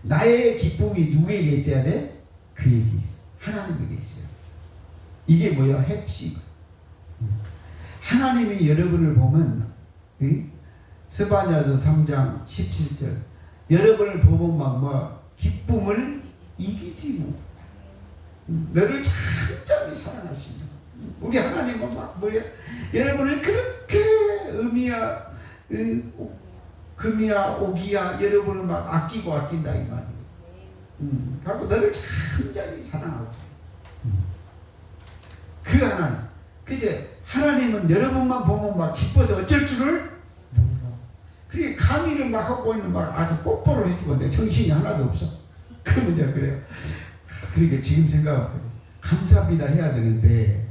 나의 기쁨이 누구에게 있어야 돼? 그에게 있어. 하나님에게 있어요. 이게 뭐야? 핵심. 하나님이 여러분을 보면 스바냐서 3장 17절 여러분을 보면 막 기쁨을 이기지 못. 너를 참잠히 사랑하시며 우리 하나님은 막 뭐야? 여러분을 그렇게 금이야 오기야 여러분을 막 아낀다 이 말이에요. 그리고 너를 참잠히 사랑하고 그 하나님. 그래서 하나님은 여러분만 보면 막 기뻐서 어쩔 줄을 몰라. 그렇게 강의를 막 하고 있는 막 아서 뽀뽀를 해주고 내 정신이 하나도 없어. 그러면 이제 그래요. 그러니까 지금 생각하면 감사합니다 해야 되는데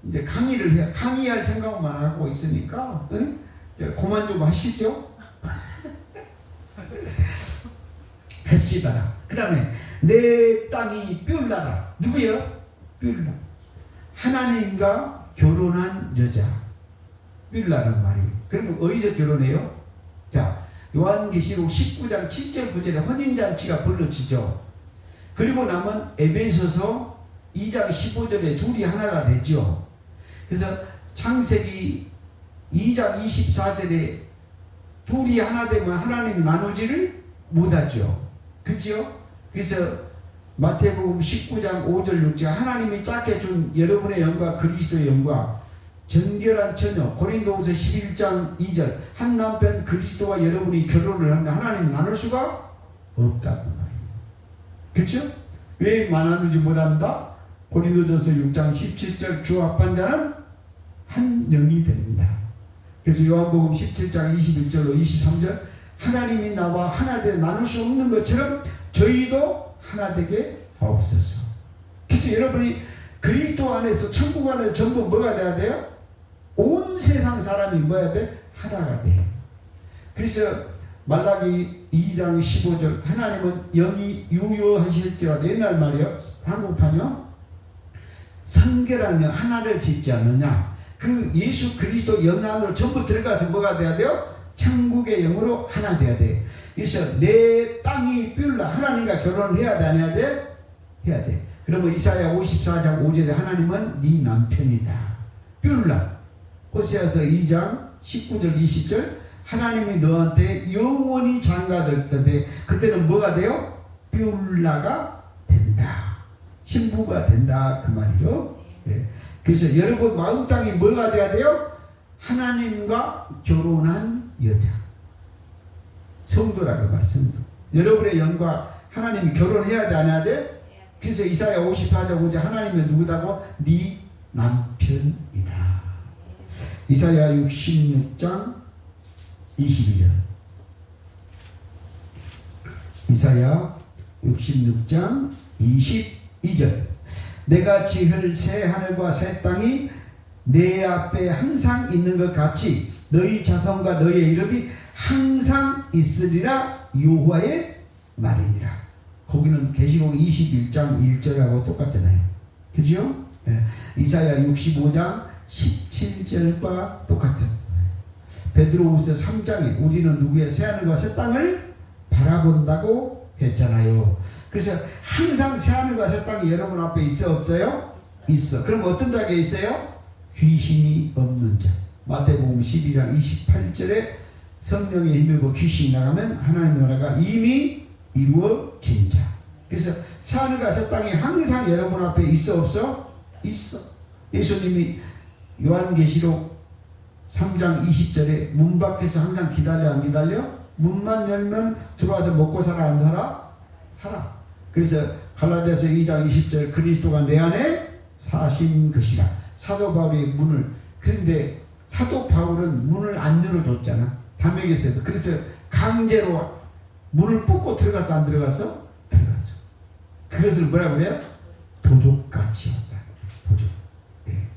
이제 강의할 생각만 하고 있으니까 그만 좀 하시죠. 뵙시다라. 그 다음에 내 땅이 뷸라라. 누구요? 뷸라. 하나님과 결혼한 여자 뷸라는 말이에요. 그러면 어디서 결혼해요? 자, 요한계시록 19장 7절 9절에 혼인잔치가 벌어지죠. 그리고 나면 에베소서 2장 15절에 둘이 하나가 되죠. 그래서 창세기 2장 24절에 둘이 하나 되면 하나님이 나누지를 못하죠. 그렇죠? 그래서 마태복음 19장 5절 6절 하나님이 짝게 준 여러분의 영과 그리스도의 영과 정결한 처녀 고린도후서 11장 2절 한 남편 그리스도와 여러분이 결혼을 하면 하나님이 나눌 수가 없다는 말이에요. 그렇죠? 왜 나누지 못한다? 고린도전서 6장 17절 주 합한 자는 한 영이 됩니다. 그래서 요한복음 17장 21절로 23절 하나님이 나와 하나 되어 나눌 수 없는 것처럼 저희도 하나 되게 하옵소서. 그래서 여러분이 그리스도 안에서 천국 안에서 전부 뭐가 돼야 돼요? 온 세상 사람이 뭐야 돼? 하나가 돼. 그래서 말라기 2장 15절 하나님은 영이 유효하실지라도 옛날 말이요. 한국판이요. 성결하며 하나를 짓지 않느냐. 그 예수 그리스도 영 안으로 전부 들어가서 뭐가 돼야 돼요? 천국의 영으로 하나 돼야 돼. 그래서 내 땅이 뷸라. 하나님과 결혼을 해야 돼? 안 해야 돼? 해야 돼. 그러면 이사야 54장 5절에 하나님은 네 남편이다. 뷸라. 호세아서 2장 19절 20절 하나님이 너한테 영원히 장가될 때 그때는 뭐가 돼요? 뷸라가 된다. 신부가 된다 그 말이죠. 네. 그래서 여러분 마음 땅이 뭐가 돼야 돼요? 하나님과 결혼한 여자. 성도라고 말해요. 성도. 여러분의 영과 하나님이 결혼해야 돼 안 해야 돼? 그래서 이사야 54장 5절 하나님은 누구다고? 네 남편이다. 이사야 66장 22절 이사야 66장 22절 내가 지을 새 하늘과 새 땅이 내 앞에 항상 있는 것 같이 너희 자손과 너희의 이름이 항상 있으리라 여호와의 말이니라. 거기는 계시록 21장 1절하고 똑같잖아요. 그죠? 네. 이사야 65장 17절과 똑같은. 베드로후서 3장에 우리는 누구의 새하늘과 새 땅을 바라본다고 했잖아요. 그래서 항상 새하늘과 새 땅이 여러분 앞에 있어 없어요? 있어. 그럼 어떤 자가 있어요? 귀신이 없는 자. 마태복음 12장 28절에 성령의 힘입어 귀신이 나가면 하나님의 나라가 이미 이루어진 자. 그래서 새하늘과 새 땅이 항상 여러분 앞에 있어 없어? 있어. 예수님이 요한계시록 3장 20절에 문 밖에서 항상 기다려 안 기다려? 문만 열면 들어와서 먹고 살아 안 살아? 살아. 그래서 갈라디아서 2장 20절 그리스도가 내 안에 사신 것이라. 사도 바울의 문을, 그런데 사도 바울은 문을 안 열어줬잖아. 담에게서도. 그래서 강제로 문을 뽑고 들어갔어, 안 들어갔어? 들어갔어. 그것을 뭐라고 그래요? 도적같이 왔다. 도적. 예.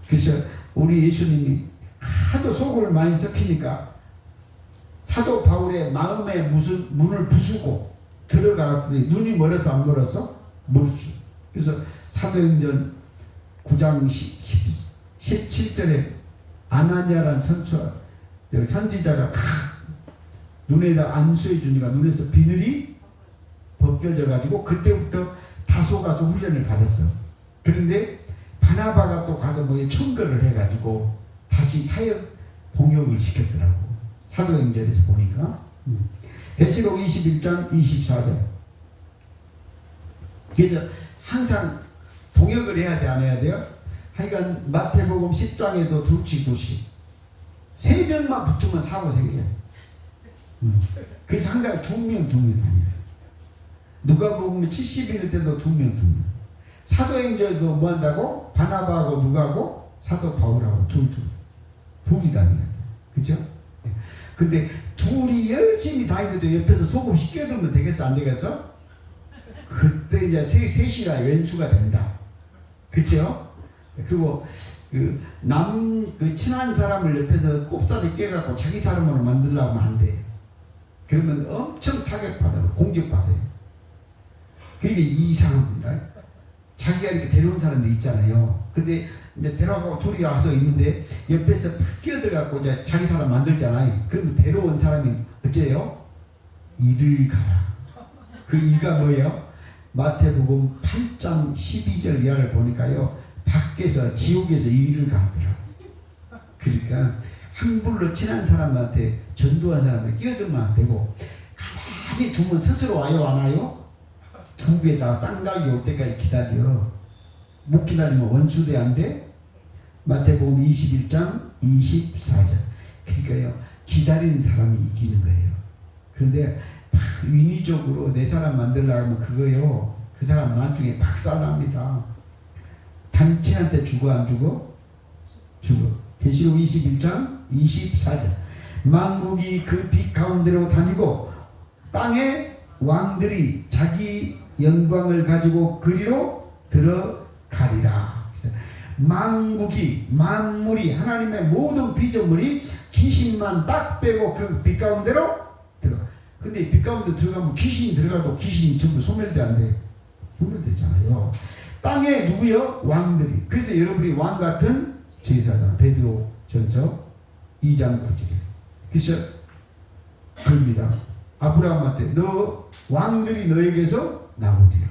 그래서 우리 예수님이 하도 속을 많이 썩히니까 사도 바울의 마음에 무슨 문을 부수고 들어갔더니 눈이 멀어서 안 멀었어? 멀었어. 그래서 사도행전 9장 17절에 아나니아라는 선지자가 탁 눈에다 안수해 주니까 눈에서 비늘이 벗겨져 가지고 그때부터 다소 가서 훈련을 받았어. 그런데 바나바가 또 가서 뭐 청거를 해 가지고 다시 사역 봉역을 시켰더라고. 사도행전에서 보니까. 계시록 21장 24절. 그래서 항상 동역을 해야 돼, 안 해야 돼요? 하여간 마태복음 10장에도 두씩 3명만 붙으면 사고 생겨요. 그래서 항상 2명 아니에요. 누가복음 70일 때도 2명. 사도행전에도 뭐 한다고? 바나바하고 누가하고 사도 바울하고 둘이 다녀야 돼. 그죠? 근데 둘이 열심히 다니는데 옆에서 소금 시켜두면 되겠어, 안 되겠어? 그때 이제 셋이가 왼수가 된다. 그쵸? 그리고 그 친한 사람을 옆에서 꼽사리 깨갖고 자기 사람으로 만들려고 하면 안 돼. 그러면 엄청 타격받아요. 공격받아요. 그게 이상합니다. 자기가 이렇게 데려온 사람들 있잖아요. 근데 이제 데려가고 둘이 와서 있는데 옆에서 팍 끼어들어갖고 이제 자기 사람 만들잖아요. 그러면 데려온 사람이 어째요? 이를 가라. 그 이가 뭐예요? 마태복음 8장 12절 이하를 보니까요. 밖에서 지옥에서 이를 가더라고. 그러니까 함부로 친한 사람한테 전도한 사람한테 끼어들면 안 되고 가만히 두면 스스로 와요, 안 와요? 두 개 다 쌍각이 올 때까지 기다려. 못 기다리면 원수대 안 돼? 마태복음 21장 24절. 그러니까요, 기다리는 사람이 이기는 거예요. 그런데 인위적으로 내 사람 만들려고 하면 그거요, 그 사람 나중에 박살납니다. 단체한테 죽어, 안 죽어? 죽어. 계시록 21장 24절. 만국이 그 빛 가운데로 다니고 땅의 왕들이 자기 영광을 가지고 그리로 들어가리라. 만국이, 만물이, 하나님의 모든 피조물이 귀신만 딱 빼고 그 빛 가운데로 들어가. 근데 빛 가운데 들어가면 귀신이 들어가도 귀신이 전부 소멸돼, 안 돼? 소멸되잖아요. 땅에 누구요? 왕들이. 그래서 여러분이 왕 같은 제사장. 베드로 전서 2장 9절. 그래서 그럽니다. 아브라함한테 너 왕들이 너에게서 나오리라.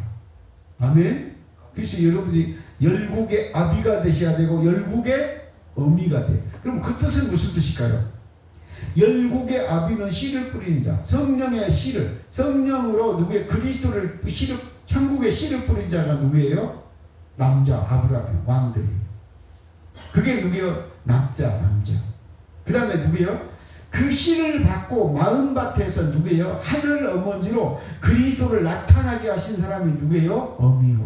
아멘. 그래서 여러분이 열국의 아비가 되셔야 되고 열국의 어미가 돼. 그럼 그 뜻은 무슨 뜻일까요? 열국의 아비는 씨를 뿌리는 자, 성령의 씨를, 성령으로 누구의 그리스도를 씨를, 천국의 씨를 뿌린 자가 누구예요? 남자, 아브라함, 왕들이. 그게 누구예요? 남자. 그 다음에 누구예요? 그 씨를 받고 마음밭에서 누구예요? 하늘 어머니로 그리스도를 나타나게 하신 사람이 누구예요? 어미.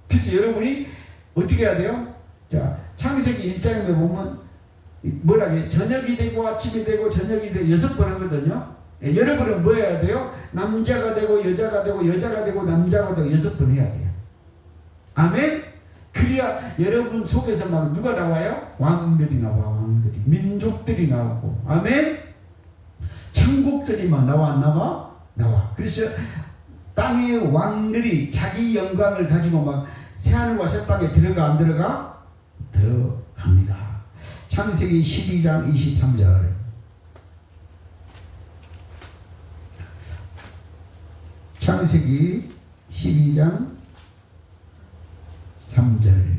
그래서 여러분이 어떻게 해야 돼요? 자, 창세기 1장에 보면 뭐라 그래? 저녁이 되고 아침이 되고 저녁이 되고 6번 하거든요. 여러분은 뭐 해야 돼요? 남자가 되고 여자가 되고 여자가 되고 남자가 되고 6번 해야 돼요. 아멘? 그래야 여러분 속에서 막 누가 나와요? 왕들이 나와. 왕들이. 민족들이 나오고. 아멘? 천국들이 막 나와, 안 나와? 나와. 그래서 땅의 왕들이 자기 영광을 가지고 막 새하늘과 새 땅에 들어가, 안 들어가? 들어갑니다. 창세기 12장 23절. 창세기 12장 3절.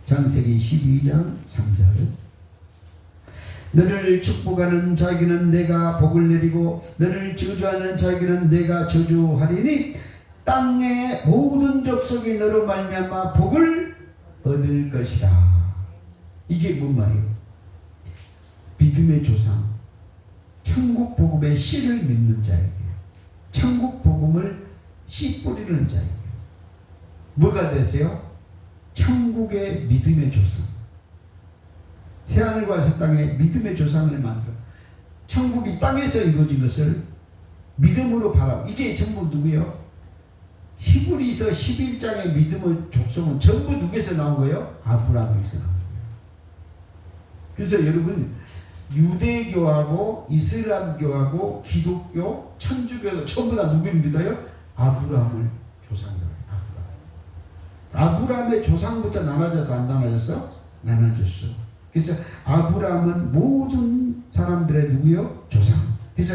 창세기 12장 3절. 너를 축복하는 자에게는 내가 복을 내리고 너를 저주하는 자에게는 내가 저주하리니 땅의 모든 족속이 너로 말미암아 복을 얻을 것이라. 이게 뭔 말이에요? 믿음의 조상, 천국 복음의 씨를 믿는 자에게 천국 복음을 씨 뿌리는 자예요. 뭐가 되세요? 천국의 믿음의 조상. 새하늘과 새 땅에 믿음의 조상을 만들어 천국이 땅에서 이루어진 것을 믿음으로 바라고. 이게 전부 누구예요? 히브리서 11장의 믿음의 족속은 전부 누구에서 나온 거예요? 아브라함에서 나온 거예요. 그래서 여러분, 유대교하고 이슬람교하고 기독교, 천주교도 전부 다 누구를 믿어요? 아브라함을 조상으로 해요. 아브라함의 조상부터 나눠져서 안 나눠졌어? 나눠졌어. 그래서 아브라함은 모든 사람들의 누구요? 조상. 그래서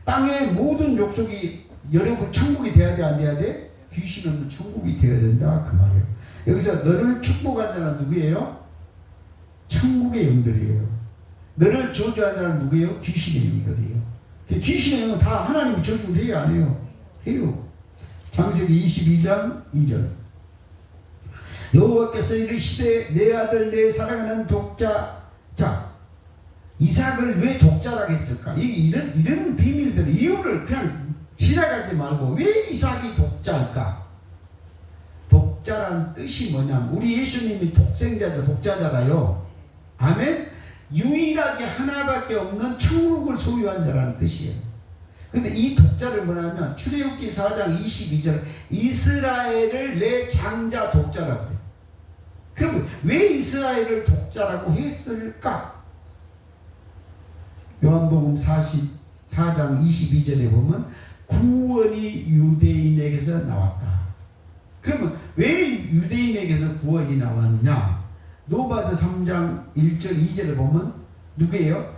땅의 모든 족속이 여러분 천국이 돼야 돼, 안 돼야 돼? 귀신 없는 천국이 되어야 된다, 그 말이에요. 여기서 너를 축복한 자는 누구예요? 천국의 영들이에요. 너를 저주한 자는 누구예요? 귀신의 영들이에요. 귀신의 영은 다 하나님이 저주를 해요, 안 해요? 해요. 창세기 22장 2절. 여호와께서 이르시되 내 아들 내 사랑하는 독자. 자, 이삭을 왜 독자라고 했을까? 이런 비밀들, 이유를 그냥 지나가지 말고 왜 이삭이 독자일까? 독자란 뜻이 뭐냐면 우리 예수님이 독생자자, 독자잖아요. 아멘? 유일하게 하나밖에 없는 천국을 소유한 자라는 뜻이에요. 근데 이 독자를 뭐냐면 출애굽기 4장 22절 이스라엘을 내 장자 독자라고 해요. 그럼 왜 이스라엘을 독자라고 했을까? 요한복음 44장 22절에 보면 구원이 유대인에게서 나왔다. 그러면 왜 유대인에게서 구원이 나왔냐? 노바서 3장 1절 2절을 보면 누구예요?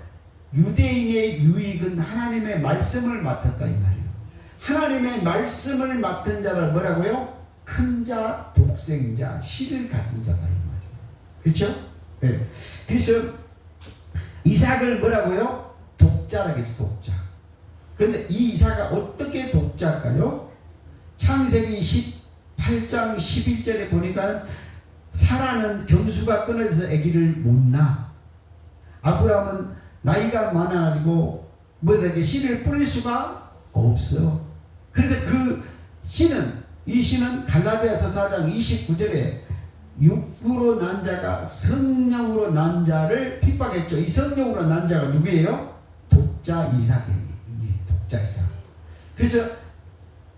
유대인의 유익은 하나님의 말씀을 맡았다, 이 말이에요. 하나님의 말씀을 맡은 자를 뭐라고요? 큰 자, 독생자, 씨를 가진 자다, 이 말이에요. 그렇죠? 네. 그래서 이삭을 뭐라고요? 독자라고 해서 독자. 그런데 이 이삭이 어떻게 독자일까요? 창세기 18장 11절에 보니까 사라는 경수가 끊어져서 아기를 못 낳아. 아브라함은 나이가 많아가지고 뭐되게 씨를 뿌릴 수가 없어. 그래서 이 씨는 갈라디아서 4장 29절에 육구로 난 자가 성령으로 난 자를 핍박했죠. 이 성령으로 난 자가 누구예요? 독자 이삭이에요. 독자 이삭. 그래서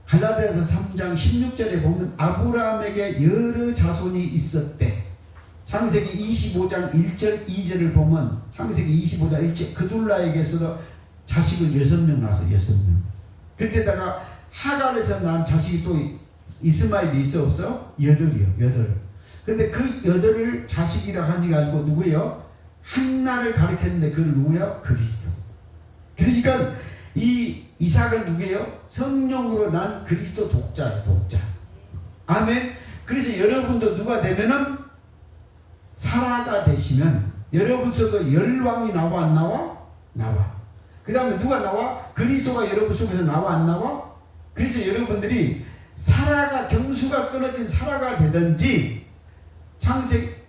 갈라디아서 3장 16절에 보면 아브라함에게 여러 자손이 있었대. 창세기 25장 1절 2절을 보면 창세기 25장 1절 그둘라에게서도 자식을 6명 낳았어. 6명. 그때다가 하갈에서 난 자식이 또 이스마엘이 있어 없어? 8이요. 8. 근데 그 8을 자식이라고 하는 게 아니고 누구예요? 한나를 가리켰는데 그를 누구예요? 그리스도. 그러니까 이 이삭은 누구예요? 성령으로 난 그리스도 독자예요. 독자. 아멘. 그래서 여러분도 누가 되면은 사라가 되시면 여러분 속에서 열왕이 나와 안 나와? 나와. 그 다음에 누가 나와? 그리스도가 여러분 속에서 나와 안 나와? 그래서 여러분들이 사라가 경수가 끊어진 사라가 되든지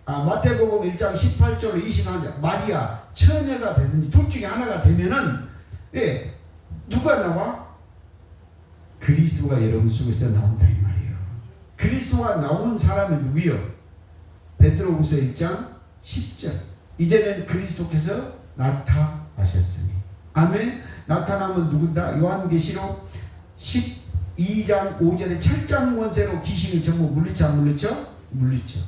마태복음 1장 18절로 21절 마리아 처녀가 되든지 둘 중에 하나가 되면은 누가 나와? 그리스도가 여러분 속에서 나온다 이 말이에요. 그리스도가 나오는 사람은 누구요? 베드로후서 1장 10절 이제는 그리스도께서 나타나셨으니 아멘. 나타나면 누구다? 요한계시록 12장 5절에 철장 권세로 귀신을 전부 물리쳐 안 물리쳐? 물리쳐.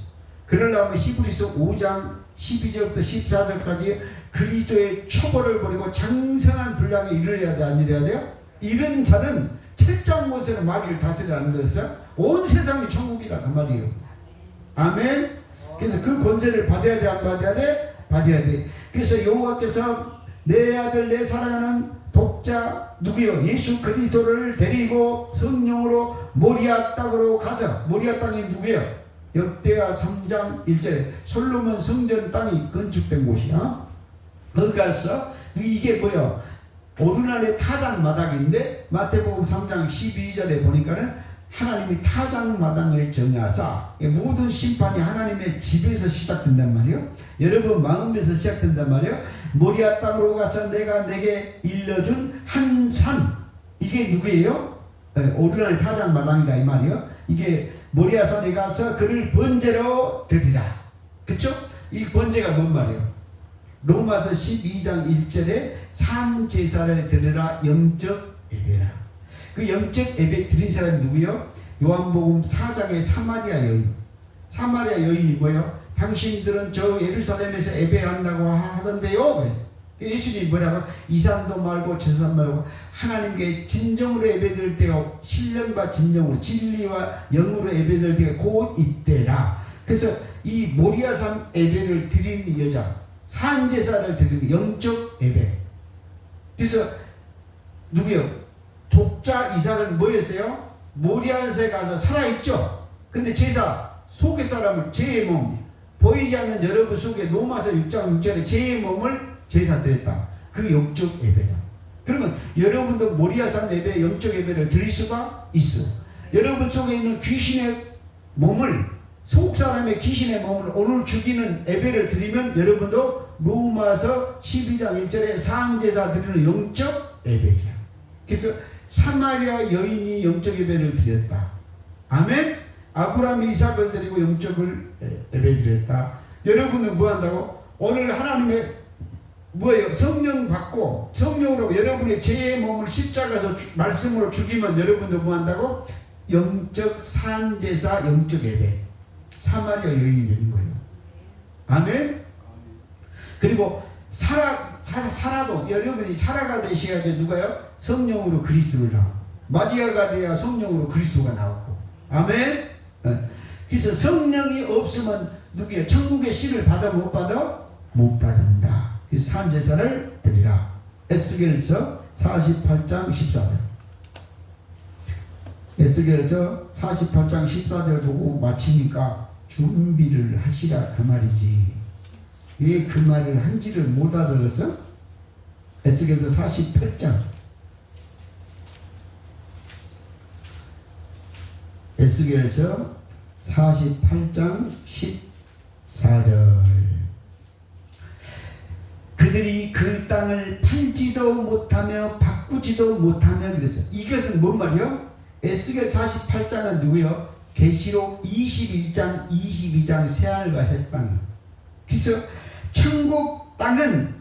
그러려면 히브리서 5장 12절부터 14절까지 그리스도의 처벌을 버리고 장성한 분량에 이르러야 돼, 안 이르러야 돼요? 이런 자는 철장 권세로 마귀를 다스리라는 것에서 온 세상이 천국이다 그 말이에요. 아멘. 그래서 그 권세를 받아야 돼, 안 받아야 돼? 받아야 돼. 그래서 여호와께서 내 아들 내 사랑하는 독자 누구요? 예수 그리스도를 데리고 성령으로 모리아 땅으로 가서 모리아 땅이 누구요? 역대하 3장 1절에 솔로몬 성전 땅이 건축된 곳이야. 거기 가서 이게 뭐야? 오르날의 타작마당인데 마태복음 3장 12절에 보니까는 하나님이 타작마당을 정하사 모든 심판이 하나님의 집에서 시작된단 말이에요. 여러분 마음에서 시작된단 말이에요. 모리아 땅으로 가서 내가 내게 일러준 한 산 이게 누구예요? 오르나니 타작마당이다 이 말이요. 이게 모리아산에 가서 그를 번제로 드리라. 그쵸? 이 번제가 뭔 말이에요? 로마서 12장 1절에 산제사를 드리라 영적 예배라. 그 영적 예배 드린 사람이 누구요? 요한복음 4장의 사마리아 여인. 사마리아 여인이 뭐예요? 당신들은 저 예루살렘에서 예배한다고 하던데요. 예수님이 뭐라고? 이 산도 말고 저 산 말고 하나님께 진정으로 예배드릴 때가 신령과 진정으로 진리와 영으로 예배드릴 때가 곧 이때라. 그래서 이 모리아산 예배를 드린 여자, 산제사를 드리는 영적 예배. 그래서 누구요? 독자 이삭은 뭐였어요? 모리아산에 가서 살아있죠. 근데 제사 속의 사람을 제의 몸, 보이지 않는 여러분 속에 로마서 6장 6절에 제의 몸을 제사 드렸다. 그 영적 예배다. 그러면 여러분도 모리아산 예배, 영적 예배를 드릴 수가 있어. 여러분 속에 있는 귀신의 몸을, 속 사람의 귀신의 몸을 오늘 죽이는 예배를 드리면 여러분도 로마서 12장 1절에 산제사 드리는 영적 예배죠. 그래서 사마리아 여인이 영적 예배를 드렸다. 아멘. 아브라함이 이삭을 드리고 영적을 예배 드렸다. 여러분은 뭐 한다고? 오늘 하나님의 뭐예요? 성령 받고 성령으로 여러분의 죄의 몸을 십자가에서 말씀으로 죽이면 여러분도 뭐 한다고? 영적 산제사, 영적 예배. 사마리아 여인이 되는 거예요. 아멘. 그리고 살아도 여러분이 살아가 되셔야 돼. 누가요? 성령으로 그리스도를 나오고 마리아가 돼야 성령으로 그리스도가 나오고. 아멘. 그래서 성령이 없으면 누구예요? 천국의 씨를 받아 못 받아? 못 받는다. 그래서 산제사를 드리라. 에스겔서 48장 14절. 에스겔서 48장 14절 보고 마치니까 준비를 하시라 그 말이지. 왜 그 말을 한지를 못 알아들었어? 에스겔서 48장. 에스겔서 48장 14절. 그들이 그 땅을 팔지도 못하며 바꾸지도 못하며 그랬어요. 이것은 뭔 말이요? 에스겔 48장은 누구요? 계시록 21장 22장 새하늘과 새 땅이에요. 그래서 천국 땅은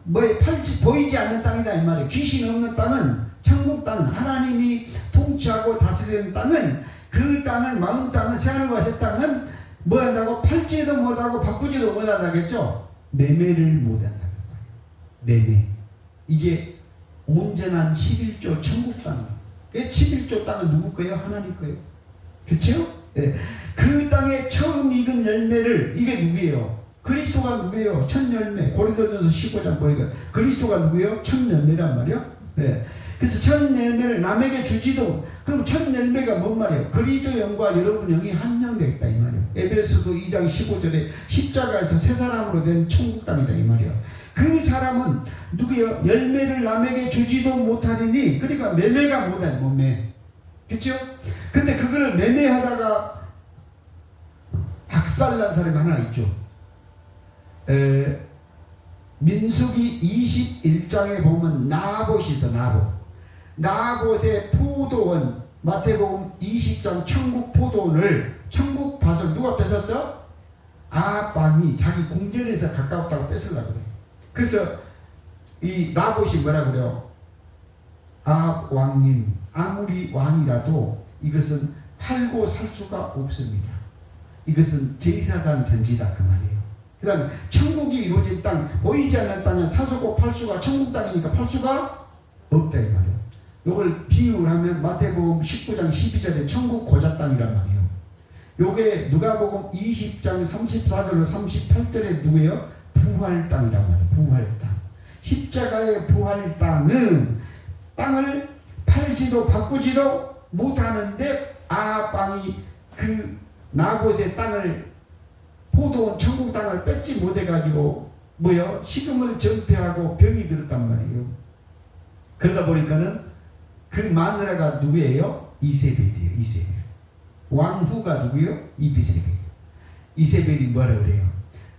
뭐에 팔지 보이지 않는 땅이다 이 말이에요. 귀신 없는 땅은 천국 땅, 하나님이 통치하고 다스리는 땅은 그 땅은 마음 땅은 새하늘과 새 땅은 뭐 한다고? 팔지도 못하고 바꾸지도 못한다겠죠? 매매를 못한다. 매매. 이게 온전한 11조 천국 땅이에요. 그 11조 땅은 누구 거예요? 하나님 거예요. 그렇죠? 네. 그 땅에 처음 익은 열매를 이게 누구예요? 그리스도가 누구예요? 첫 열매. 고린도전서 15장 보니까 그리스도가 누구예요? 첫 열매란 말이요. 네. 그래서 첫 열매를 남에게 주지도. 그럼 첫 열매가 뭔 말이에요? 그리스도 영과 여러분 영이 한 영 되겠다 이 말이에요. 에베소서 2장 15절에 십자가에서 새 사람으로 된 천국 땅이다 이 말이에요. 그 사람은 누구예요? 열매를 남에게 주지도 못하리니. 그러니까 매매가 못해. 매매. 그렇죠? 근데 그거를 매매하다가 박살난 사람이 하나 있죠. 민수기 21장에 보면 나봇이 있어. 나봇의 포도원. 마태복음 20장 천국 포도원을 천국 밭을 누가 뺏었죠? 아합왕이 자기 궁전에서 가까웠다고 뺏으려고 그래요. 그래서 이 나봇이 뭐라 그래요? 아합 왕님, 아무리 왕이라도 이것은 팔고 살 수가 없습니다. 이것은 제사장 전지다 그 말이에요. 그 다음에 천국이 이루어진 땅, 보이지 않는 땅은 사수고 팔 수가 천국 땅이니까 팔 수가 없다 이 말이에요. 이걸 비유를 하면 마태복음 19장 12절에 천국 고자 땅이란 말이에요. 요게 누가복음 20장 34절로 38절에 누구예요? 부활 땅이란 말이에요. 부활 땅. 십자가의 부활 땅은 땅을 팔지도 바꾸지도 못하는데 아합 왕이 그 나봇의 땅을 포도원 천국 땅을 뺏지 못해가지고 뭐요? 식음을 전폐하고 병이 들었단 말이에요. 그러다 보니까는 그 마누라가 누구예요? 이세벨이에요. 이세벨. 왕후가 누구요? 이비세벨. 이세벨이 뭐라 그래요?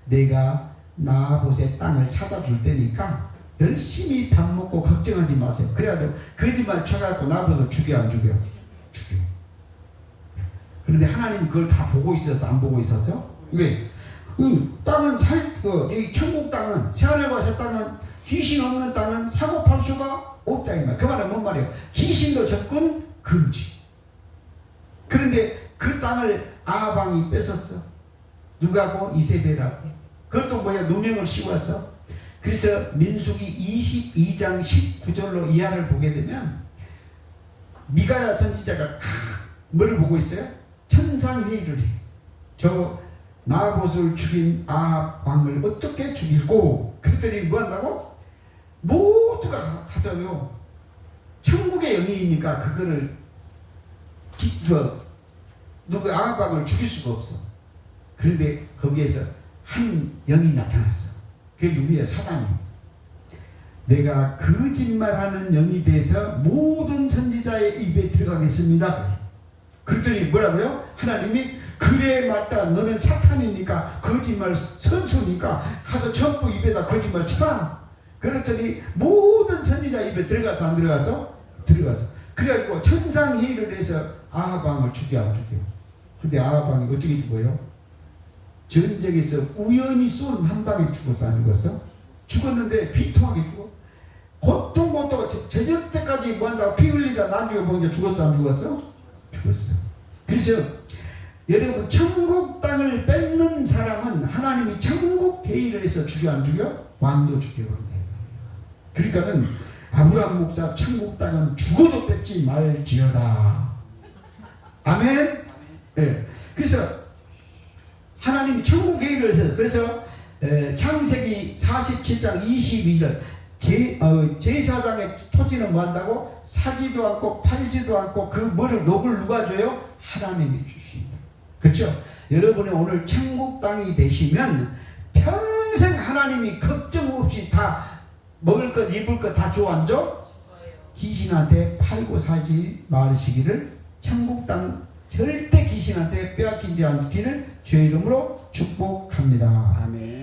내가 나봇의 땅을 찾아줄 테니까 열심히 밥 먹고 걱정하지 마세요. 그래가지고 거짓말 쳐갖고 나보고 죽여 안 죽여? 죽여. 그런데 하나님 그걸 다 보고 있었어? 안 보고 있었어? 왜? 땅은 이 천국 땅은, 새하늘과 새 땅은, 귀신 없는 땅은 사고 팔 수가 없다 이 말. 그 말은 뭔 말이에요? 귀신도 접근 금지. 그런데 그 땅을 아방이 뺏었어. 누가고? 이세벨하고. 그것도 뭐야? 누명을 씌웠어. 그래서 민수기 22장 19절로 이하를 보게 되면 미가야 선지자가 뭐를 보고 있어요? 천상회의를 해. 저 나봇을 죽인 아합 왕을 어떻게 죽이고, 그랬더니 뭐 한다고? 모두가 가서요, 천국의 영이니까 그거를 누구 아합 왕을 죽일 수가 없어. 그런데 거기에서 한 영이 나타났어. 그게 누구야? 사단이. 내가 거짓말하는 영이 돼서 모든 선지자의 입에 들어가겠습니다. 그랬더니 뭐라고요? 하나님이 그래 맞다. 너는 사탄이니까, 거짓말 선수니까 가서 전부 입에다 거짓말 쳐라. 그랬더니 모든 선지자 입에 들어가서 안 들어가서? 들어가서. 그래가지고 천상회의를 해서 아합 왕을 죽여 안 죽여? 근데 아합 왕이 어떻게 죽어요? 전쟁에서 우연히 쏜 한 방에 죽었어 안 죽었어? 죽었는데 비통하게 죽어. 고통 저녁 때까지 뭐 한다고 피 흘리다 나중에 보니까 죽었어 안 죽었어? 죽었어. 그래서 여러분, 천국 땅을 뺏는 사람은 하나님이 천국 계획을 해서 죽여 안 죽여? 왕도 죽여버린다. 그러니까는 아브라함 목사 천국 땅은 죽어도 뺏지 말지어다. 아멘. 네. 그래서 하나님이 천국 계획을 해서, 그래서 창세기 47장 22절 제사장의 토지는 뭐 한다고? 사지도 않고 팔지도 않고 그 뭐를 녹을 누가 줘요? 하나님이 주신다. 그렇죠? 여러분이 오늘 천국 땅이 되시면 평생 하나님이 걱정 없이 다 먹을 것 입을 것 다 줘 안 줘? 귀신한테 팔고 살지 마시기를, 천국 땅 절대 귀신한테 빼앗기지 않기를 주의 이름으로 축복합니다. 아멘.